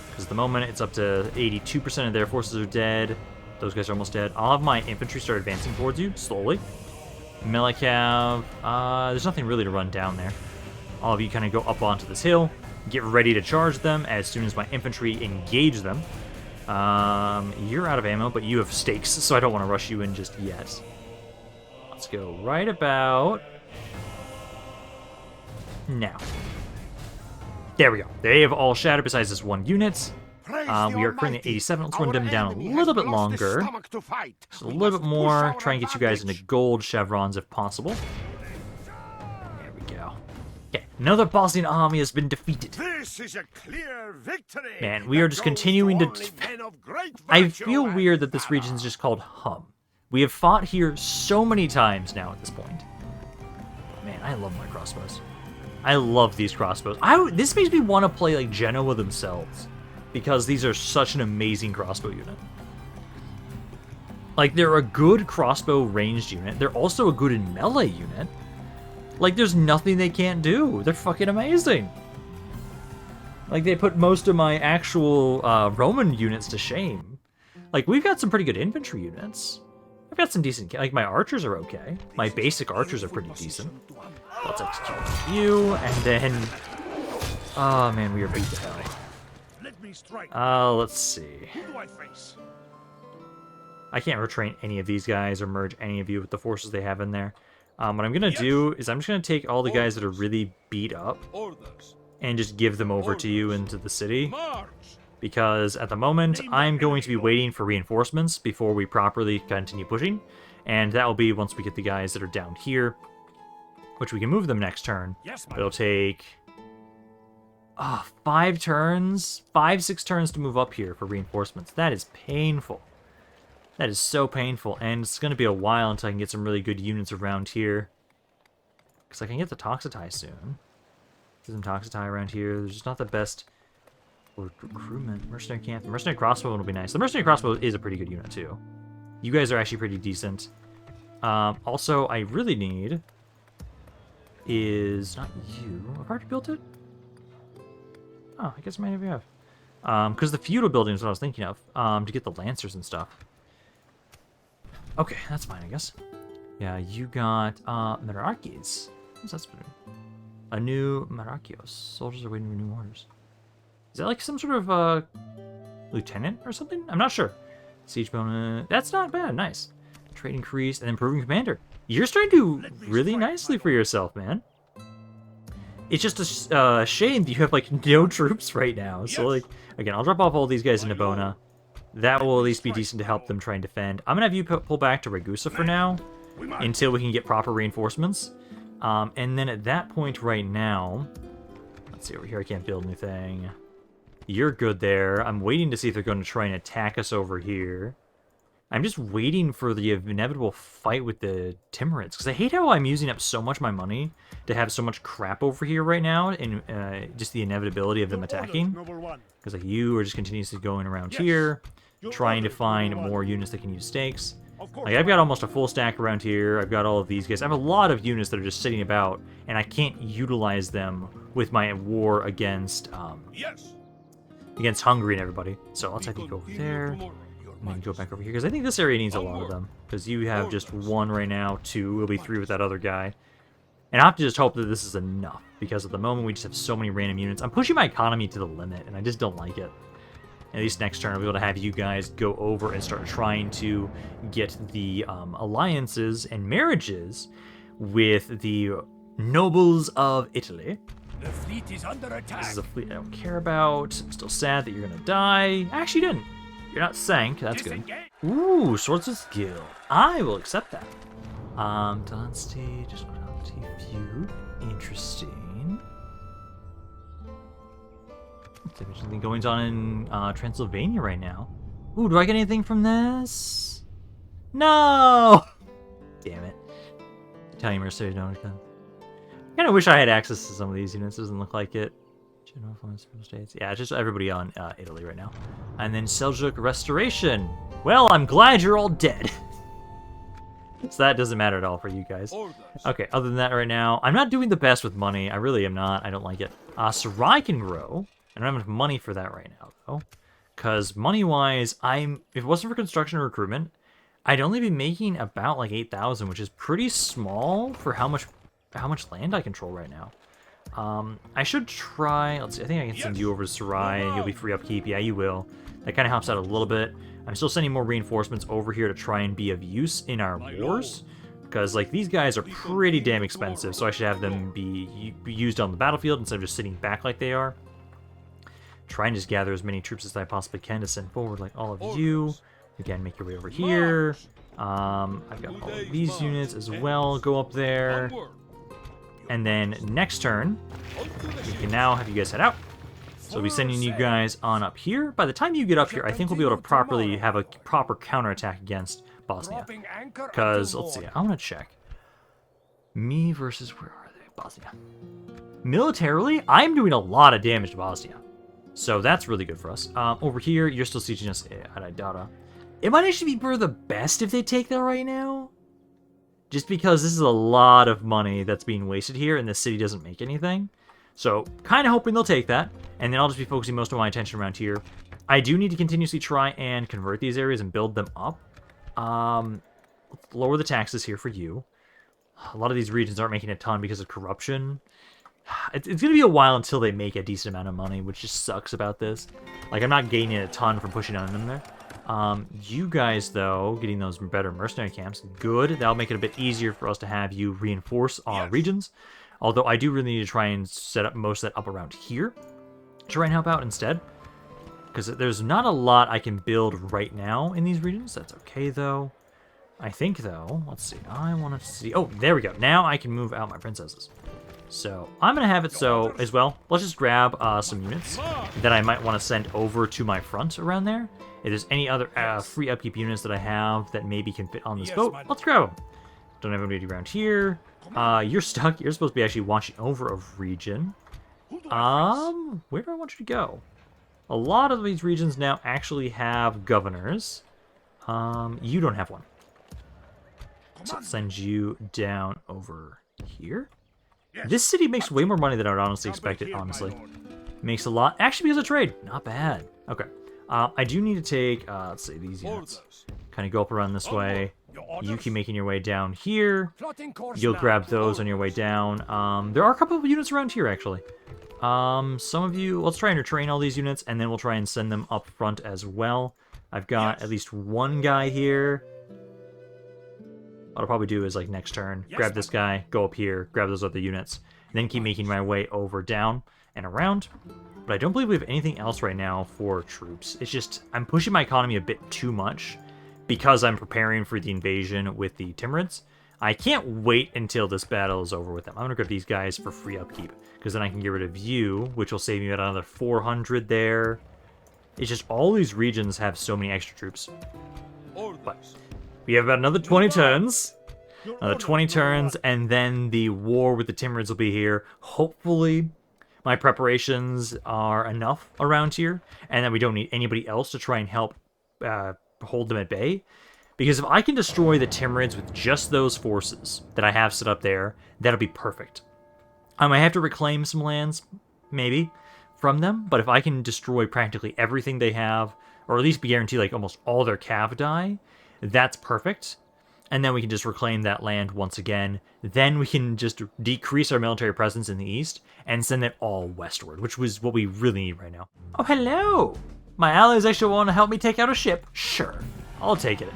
Speaker 1: Because at the moment, it's up to 82% of their forces are dead. Those guys are almost dead. I'll have my infantry start advancing towards you, slowly. Melicab, there's nothing really to run down there. All of you kind of go up onto this hill, get ready to charge them as soon as my infantry engage them. You're out of ammo, but you have stakes, so I don't want to rush you in just yet. Let's go right about now. There we go. They have all shattered besides this one unit. We are currently at 87. Let's run them down a little bit longer. Just a little bit more. Try and get you guys into gold chevrons if possible. There we go. Okay, another Bosnian army has been defeated.
Speaker 3: This is a clear victory.
Speaker 1: Man, we are just continuing to... I feel weird that this region is just called Hum. We have fought here so many times now at this point. Man, I love my crossbows. I love these crossbows. This makes me want to play like Genoa themselves, because these are such an amazing crossbow unit. Like, they're a good crossbow ranged unit. They're also a good in melee unit. Like, there's nothing they can't do. They're fucking amazing. Like, they put most of my actual Roman units to shame. Like, we've got some pretty good infantry units. I've got some decent... Like, my archers are okay. My basic archers are pretty decent. Let's execute you, and then... Oh, man, we are beat to hell. Let's see. I can't retrain any of these guys or merge any of you with the forces they have in there. What I'm going to do is I'm just going to take all the guys that are really beat up and just give them over to you into the city. Because at the moment, I'm going to be waiting for reinforcements before we properly continue pushing. And that will be once we get the guys that are down here, which we can move them next turn. It'll take... 5 turns? 5-6 turns to move up here for reinforcements. That is painful. That is so painful. And it's going to be a while until I can get some really good units around here. Because I can get the Toxotai soon. Get some Toxotai around here. There's just not the best... recruitment. Mercenary camp. The mercenary crossbow will be nice. The mercenary crossbow is a pretty good unit, too. You guys are actually pretty decent. Also, I really need... is... not you. I've already built it? Oh, I guess maybe I have. Because the feudal building is what I was thinking of, to get the lancers and stuff. Okay, that's fine, I guess. Yeah, you got, Merarches. What's that supposed to be? A new Merarchios. Soldiers are waiting for new orders. Is that like some sort of, lieutenant or something? I'm not sure. Siege bonus. That's not bad, nice. Trade increase, and improving commander. You're starting to do really nicely for yourself, man. It's just a shame that you have, like, no troops right now. So, like, again, I'll drop off all these guys into Bona. That will at least be decent to help them try and defend. I'm going to have you pull back to Ragusa for now, until we can get proper reinforcements. And then at that point right now... Let's see, over here I can't build anything. You're good there. I'm waiting to see if they're going to try and attack us over here. I'm just waiting for the inevitable fight with the Timurids, because I hate how I'm using up so much of my money to have so much crap over here right now, and just the inevitability of them attacking. Because like you are just continuously going around here, trying to find more units that can use stakes. Like I've got almost a full stack around here. I've got all of these guys. I have a lot of units that are just sitting about, and I can't utilize them with my war against against Hungary and everybody. So let's I think go over there. And then go back over here, because I think this area needs a lot of them. Because you have just 1 right now, 2, will be 3 with that other guy. And I have to just hope that this is enough, because at the moment we just have so many random units. I'm pushing my economy to the limit, and I just don't like it. At least next turn I'll be able to have you guys go over and start trying to get the alliances and marriages with the nobles of Italy.
Speaker 2: The fleet is under attack.
Speaker 1: This is a fleet I don't care about. I'm still sad that you're going to die. Actually, you didn't. You're not sank, that's good. Ooh, Swords of Skill. I will accept that. Dynasty, just feud. Interesting. There's something going on in Transylvania right now. Ooh, do I get anything from this? No! Damn it. Italian Mercenaries, no, I kind of wish I had access to some of these units. Doesn't look like it. States. Yeah, just everybody on Italy right now. And then Seljuk Restoration. Well, I'm glad you're all dead. So that doesn't matter at all for you guys. Okay, other than that right now, I'm not doing the best with money. I really am not. I don't like it. Sarai can grow. I don't have enough money for that right now, though. Because money-wise, if it wasn't for construction or recruitment, I'd only be making about like 8,000, which is pretty small for how much land I control right now. I should try. Let's see. I think I can send you over to Sarai, and you'll be free upkeep. Yeah, you will. That kind of helps out a little bit. I'm still sending more reinforcements over here to try and be of use in our wars, because like these guys are pretty damn expensive. So I should have them be used on the battlefield instead of just sitting back like they are. Try and just gather as many troops as I possibly can to send forward, like all of you. Again, make your way over here. I've got all of these units as well. Go up there. And then next turn, we can now have you guys head out. So we'll be sending you guys on up here. By the time you get up here, I think we'll be able to properly have a proper counterattack against Bosnia. Because, let's see, I want to check. Me versus, where are they? Bosnia. Militarily, I'm doing a lot of damage to Bosnia. So that's really good for us. Over here, you're still sieging us at Idata. It might actually be for the best if they take that right now. Just because this is a lot of money that's being wasted here, and the city doesn't make anything. So, kind of hoping they'll take that, and then I'll just be focusing most of my attention around here. I do need to continuously try and convert these areas and build them up. Let's lower the taxes here for you. A lot of these regions aren't making a ton because of corruption. It's going to be a while until they make a decent amount of money, which just sucks about this. Like, I'm not gaining a ton from pushing on them there. You guys, though, getting those better mercenary camps, good. That'll make it a bit easier for us to have you reinforce our regions. Although I do really need to try and set up most of that up around here to try and help out instead. Because there's not a lot I can build right now in these regions. That's okay, though. I think, though, let's see. I want to see... Oh, there we go. Now I can move out my princesses. So I'm going to have it so, as well, let's just grab some units that I might want to send over to my front around there. If there's any other free upkeep units that I have that maybe can fit on this boat, let's grab them. Don't have anybody around here. You're stuck. You're supposed to be actually watching over a region. Where do I want you to go? A lot of these regions now actually have governors. You don't have one. So I'll send you down over here. This city makes way more money than I would honestly expect it, honestly. Makes a lot. Actually, because of trade. Not bad. Okay. I do need to take, let's see, these units. Kind of go up around this way. You keep making your way down here. You'll grab those on your way down. There are a couple of units around here, actually. Some of you, let's try and retrain all these units, and then we'll try and send them up front as well. I've got at least one guy here. What I'll probably do is, like, next turn, grab this guy, go up here, grab those other units, and then keep making my way over, down, and around. But I don't believe we have anything else right now for troops. It's just, I'm pushing my economy a bit too much because I'm preparing for the invasion with the Timurids. I can't wait until this battle is over with them. I'm going to grab these guys for free upkeep, because then I can get rid of you, which will save me about another 400 there. It's just all these regions have so many extra troops. But we have about another 20 turns. Another 20 turns, and then the war with the Timurids will be here. Hopefully, my preparations are enough around here, and that we don't need anybody else to try and help hold them at bay. Because if I can destroy the Timurids with just those forces that I have set up there, that'll be perfect. I might have to reclaim some lands, maybe, from them, but if I can destroy practically everything they have, or at least guarantee like almost all their cav die, that's perfect. And then we can just reclaim that land once again. Then we can just decrease our military presence in the east and send it all westward, which was what we really need right now. Oh, hello! My allies actually want to help me take out a ship? Sure, I'll take it.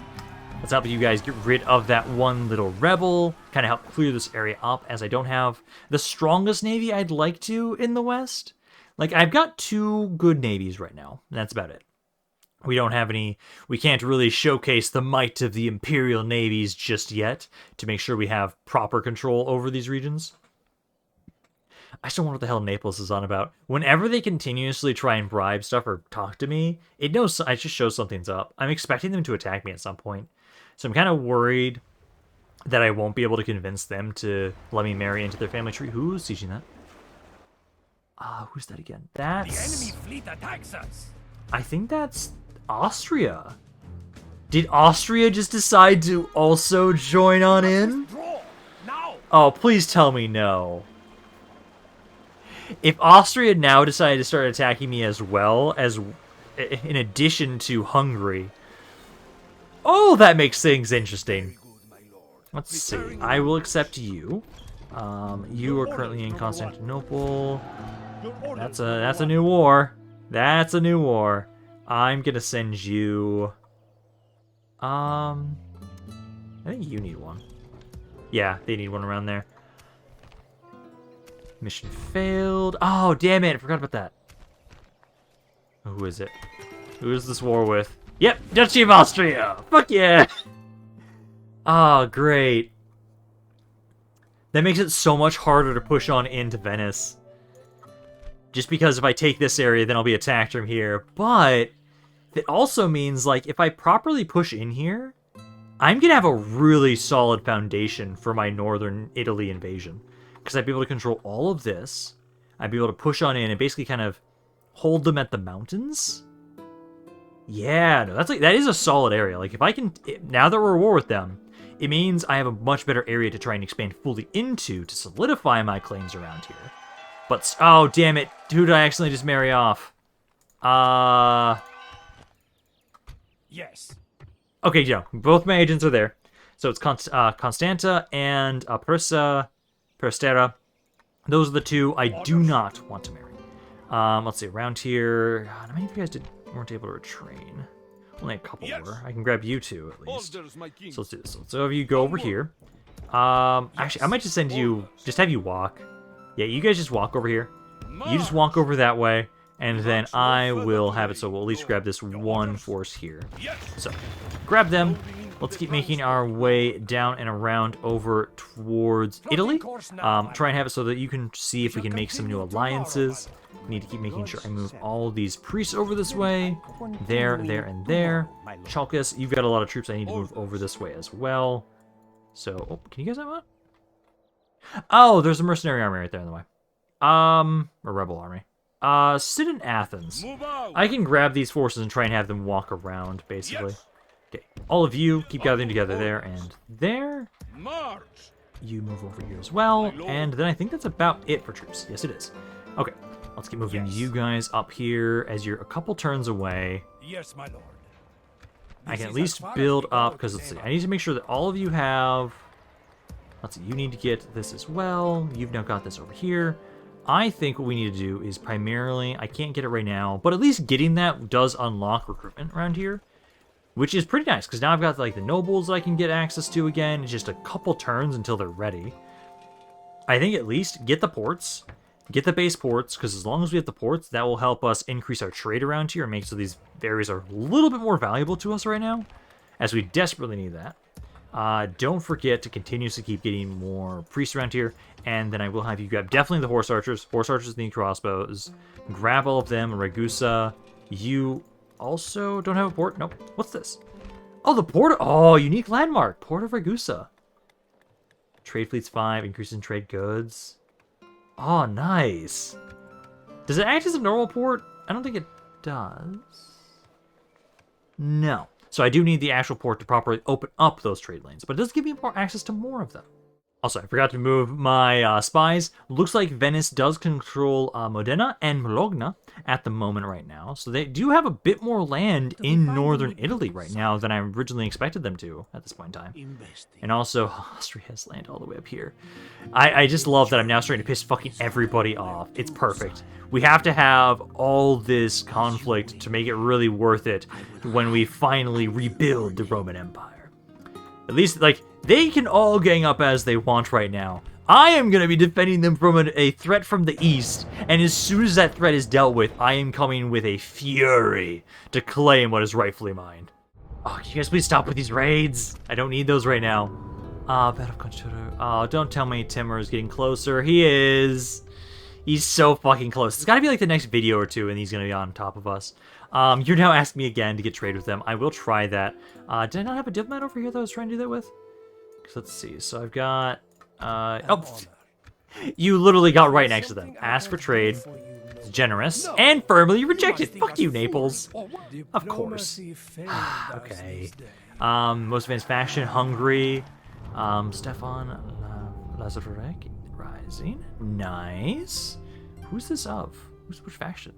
Speaker 1: Let's help you guys get rid of that one little rebel, kind of help clear this area up, as I don't have the strongest navy I'd like to in the west. Like, I've got 2 good navies right now, and that's about it. We don't have any, we can't really showcase the might of the imperial navies just yet to make sure we have proper control over these regions. I still wonder what the hell Naples is on about. Whenever they continuously try and bribe stuff or talk to me, it just shows something's up. I'm expecting them to attack me at some point. So I'm kind of worried that I won't be able to convince them to let me marry into their family tree. Who's sieging that? Who's that again? That's...
Speaker 2: The enemy fleet attacks us.
Speaker 1: I think that's Austria. Did Austria just decide to also join on in?
Speaker 2: Now!
Speaker 1: Oh, please tell me no. If Austria now decided to start attacking me as well, as in addition to Hungary, oh, that makes things interesting. Let's see. I will accept you. You are currently in Constantinople. That's a new war. That's a new war. I'm gonna send you. I think you need one. Yeah, they need one around there. Mission failed. Oh, damn it! I forgot about that. Who is it? Who is this war with? Yep, Duchy of Austria. Fuck yeah! Ah, great. That makes it so much harder to push on into Venice. Just because if I take this area, then I'll be attacked from here. But it also means, like, if I properly push in here, I'm gonna have a really solid foundation for my northern Italy invasion. Because I'd be able to control all of this. I'd be able to push on in and basically kind of hold them at the mountains. Yeah, no, that is a solid area. Like, if I can, now that we're at war with them, it means I have a much better area to try and expand fully into to solidify my claims around here. But, oh, damn it. Who did I accidentally just marry off?
Speaker 2: Yes.
Speaker 1: Okay, yeah, both my agents are there. So it's Constanta and Perstera. Those are the two I do not want to marry. Let's see, around here, how many of you guys weren't able to retrain? Only a couple were. I can grab you two, at least. So let's do this. So if you go over here. Actually, I might just have you walk. Yeah, you guys just walk over here. You just walk over that way, and then I will have it so we'll at least grab this one force here. So, grab them. Let's keep making our way down and around over towards Italy. Try and have it so that you can see if we can make some new alliances. Need to keep making sure I move all these priests over this way. There, and there. Chalkis, you've got a lot of troops I need to move over this way as well. So, oh, can you guys have one? Oh, there's a mercenary army right there in the way. A rebel army. Sit in Athens. I can grab these forces and try and have them walk around, basically. Okay, all of you keep gathering together there and there. You move over here as well, and then I think that's about it for troops. Yes, it is. Okay, let's keep moving you guys up here as you're a couple turns away.
Speaker 2: Yes, my lord.
Speaker 1: I can at least build up, because let's see, I need to make sure that all of you have... Let's see, you need to get this as well. You've now got this over here. I think what we need to do is primarily, I can't get it right now, but at least getting that does unlock recruitment around here, which is pretty nice, because now I've got like the nobles that I can get access to again. It's just a couple turns until they're ready. I think at least get the ports, get the base ports, because as long as we have the ports, that will help us increase our trade around here and make so these areas are a little bit more valuable to us right now, as we desperately need that. Don't forget to continuously keep getting more priests around here, and then I will have you grab definitely the horse archers. Horse archers need crossbows. Grab all of them. Ragusa, you also don't have a port? Nope. What's this? Oh, the port. Oh, unique landmark. Port of Ragusa. Trade fleets 5, increase in trade goods. Oh, nice. Does it act as a normal port? I don't think it does. No. So I do need the actual port to properly open up those trade lanes, but it does give me more access to more of them. Also, I forgot to move my spies. Looks like Venice does control Modena and Bologna at the moment right now. So they do have a bit more land in northern Italy right now than I originally expected them to at this point in time. And also, Austria has land all the way up here. I just love that I'm now starting to piss fucking everybody off. It's perfect. We have to have all this conflict to make it really worth it when we finally rebuild the Roman Empire. At least, like, they can all gang up as they want right now. I am going to be defending them from a threat from the east, and as soon as that threat is dealt with, I am coming with a fury to claim what is rightfully mine. Oh, can you guys please stop with these raids? I don't need those right now. Battle of Kondurcha. Oh, don't tell me Timur is getting closer. He is. He's so fucking close. It's got to be like the next video or two, and he's going to be on top of us. You're now asking me again to get trade with them. I will try that. Did I not have a diplomat over here that I was trying to do that with? Let's see. So I've got... oh, you literally got right next to them. Ask for trade. Generous and firmly rejected. Fuck you, Naples. Of course. Okay. Most advanced faction, Hungary. Stefan Lazarek rising. Nice. Who's this of? Which faction?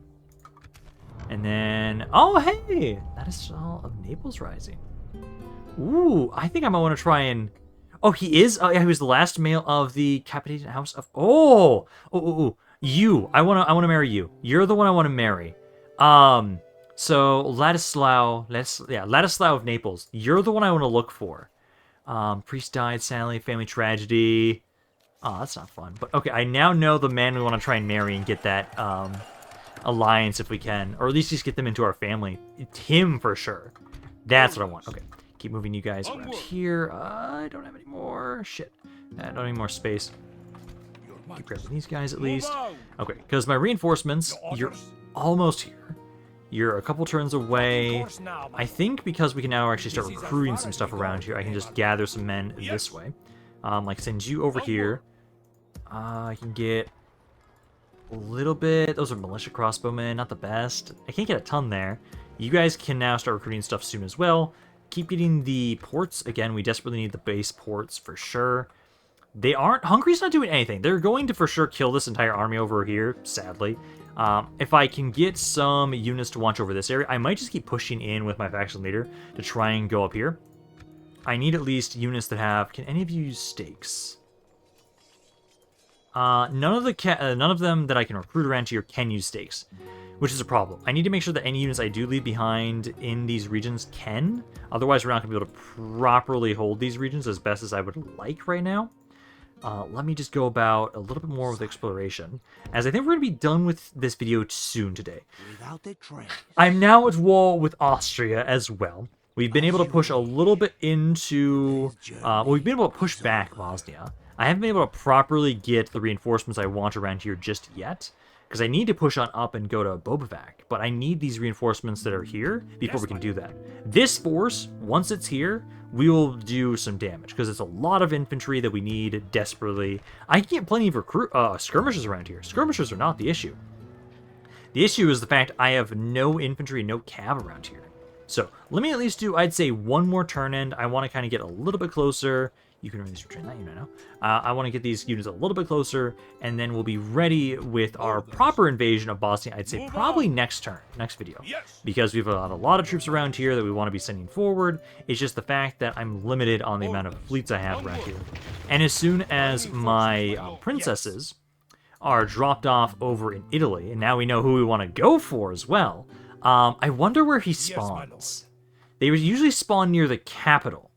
Speaker 1: And then, oh hey, that is all of Naples rising. Ooh, I think I might want to try and. Oh, he is. Oh, yeah, he was the last male of the Capetated House of. Oh. You. I wanna marry you. You're the one I want to marry. So Ladislaus of Naples. You're the one I want to look for. Priest died sadly. Family tragedy. Oh, that's not fun. But okay, I now know the man we want to try and marry and get that alliance if we can, or at least just get them into our family. It's him for sure. That's what I want. Okay, keep moving you guys around here. I don't have any more. Shit. I don't have any more space. Keep grabbing these guys at least. Okay, because my reinforcements, you're almost here. You're a couple turns away. I think because we can now actually start recruiting some stuff around here, I can just gather some men this way. Like send you over here. I can get a little bit. Those are militia crossbowmen, not the best. I can't get a ton there. You guys can now start recruiting stuff soon as well. Keep getting the ports. Again, we desperately need the base ports for sure. They aren't... Hungary's not doing anything. They're going to for sure kill this entire army over here, sadly. If I can get some units to watch over this area, I might just keep pushing in with my faction leader to try and go up here. I need at least units that have... Can any of you use stakes? None of them that I can recruit around here can use stakes, which is a problem. I need to make sure that any units I do leave behind in these regions can. Otherwise, we're not going to be able to properly hold these regions as best as I would like right now. Let me just go about a little bit more with exploration, as I think we're going to be done with this video soon today. I'm now at war with Austria as well. We've been able to push a little bit into... we've been able to push back Bosnia. I haven't been able to properly get the reinforcements I want around here just yet, because I need to push on up and go to Bobovac, but I need these reinforcements that are here before we can do that. This force, once it's here, we will do some damage, because it's a lot of infantry that we need desperately. I can get plenty of skirmishers around here. Skirmishers are not the issue. The issue is the fact I have no infantry, no cav around here. So let me at least do, I'd say, one more turn end. I want to kind of get a little bit closer. You can really retrain that unit now. I want to get these units a little bit closer, and then we'll be ready with our proper invasion of Bosnia, I'd say probably next video. Because we've got a lot of troops around here that we want to be sending forward. It's just the fact that I'm limited on the amount of fleets I have around here. And as soon as my princesses are dropped off over in Italy, and now we know who we want to go for as well, I wonder where he spawns. They would usually spawn near the capital.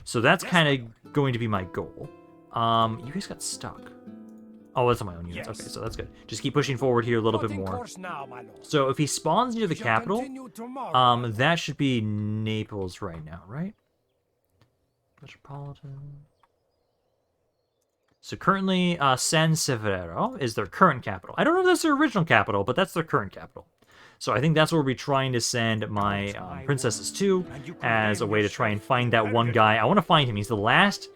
Speaker 1: So that's kind of going to be my goal. You guys got stuck. Oh, that's on my own units. Okay, so that's good. Just keep pushing forward here a little bit more. So if he spawns near the capital, that should be Naples right now, right? Metropolitan. So currently, San Severo is their current capital. I don't know if that's their original capital, but that's their current capital. So I think that's where we'll be trying to send my princesses to, as a way to try and find that one guy. I want to find him. He's the last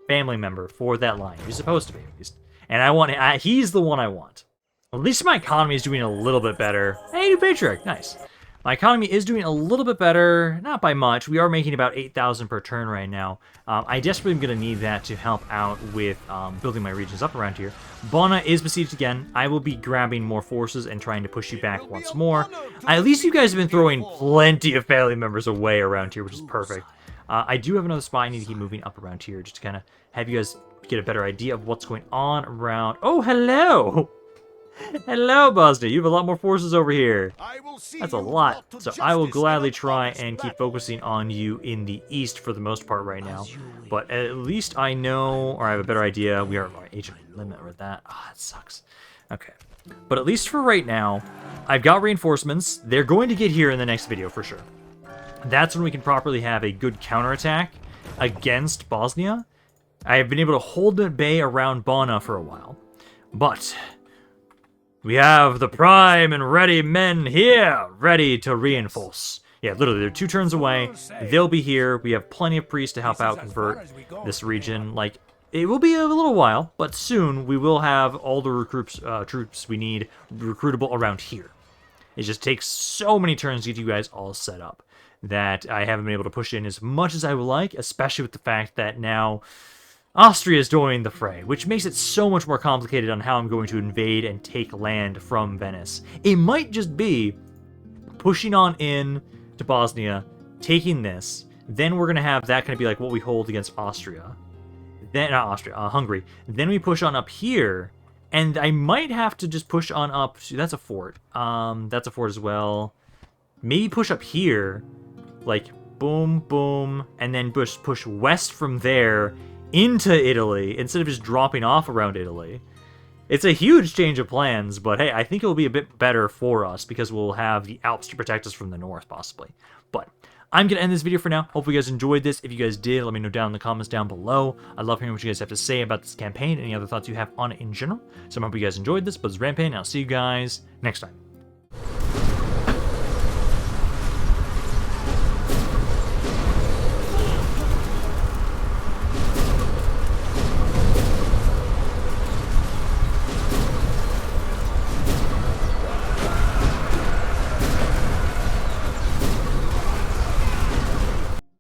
Speaker 1: family member for that line. He's supposed to be, at least. And I want he's the one I want. At least my economy is doing a little bit better. Hey, new patriarch. Nice. My economy is doing a little bit better, not by much. We are making about 8,000 per turn right now. I desperately am going to need that to help out with building my regions up around here. Bona is besieged again. I will be grabbing more forces and trying to push you back once more. At least you guys have been throwing plenty of family members away around here, which is perfect. I do have another spot I need to keep moving up around here just to kind of have you guys get a better idea of what's going on around... Oh, hello! Hello, Bosnia. You have a lot more forces over here. That's a lot. So I will gladly try and keep focusing on you in the east for the most part right now. But at least I know, or I have a better idea. We are our age limit with that. Ah, that sucks. Okay. But at least for right now, I've got reinforcements. They're going to get here in the next video for sure. That's when we can properly have a good counterattack against Bosnia. I have been able to hold at bay around Bona for a while. But... we have the prime and ready men here, ready to reinforce. Yeah, literally, they're 2 turns away. They'll be here. We have plenty of priests to help out convert this region. Like, it will be a little while, but soon we will have all the troops we need recruitable around here. It just takes so many turns to get you guys all set up that I haven't been able to push in as much as I would like, especially with the fact that now Austria is joining the fray, which makes it so much more complicated on how I'm going to invade and take land from Venice. It might just be pushing on in to Bosnia, taking this, then we're going to have that kind of be like what we hold against Austria. Then, not Austria, Hungary. Then we push on up here, and I might have to just push on up. That's a fort. That's a fort as well. Maybe push up here, like boom, boom, and then push west from there into Italy instead of just dropping off around Italy. It's a huge change of plans, but hey, I think it will be a bit better for us because we'll have the Alps to protect us from the north, possibly. But I'm going to end this video for now. Hopefully you guys enjoyed this. If you guys did, let me know down in the comments down below. I love hearing what you guys have to say about this campaign, any other thoughts you have on it in general. So I hope you guys enjoyed this, but it's Rampaned, and I'll see you guys next time.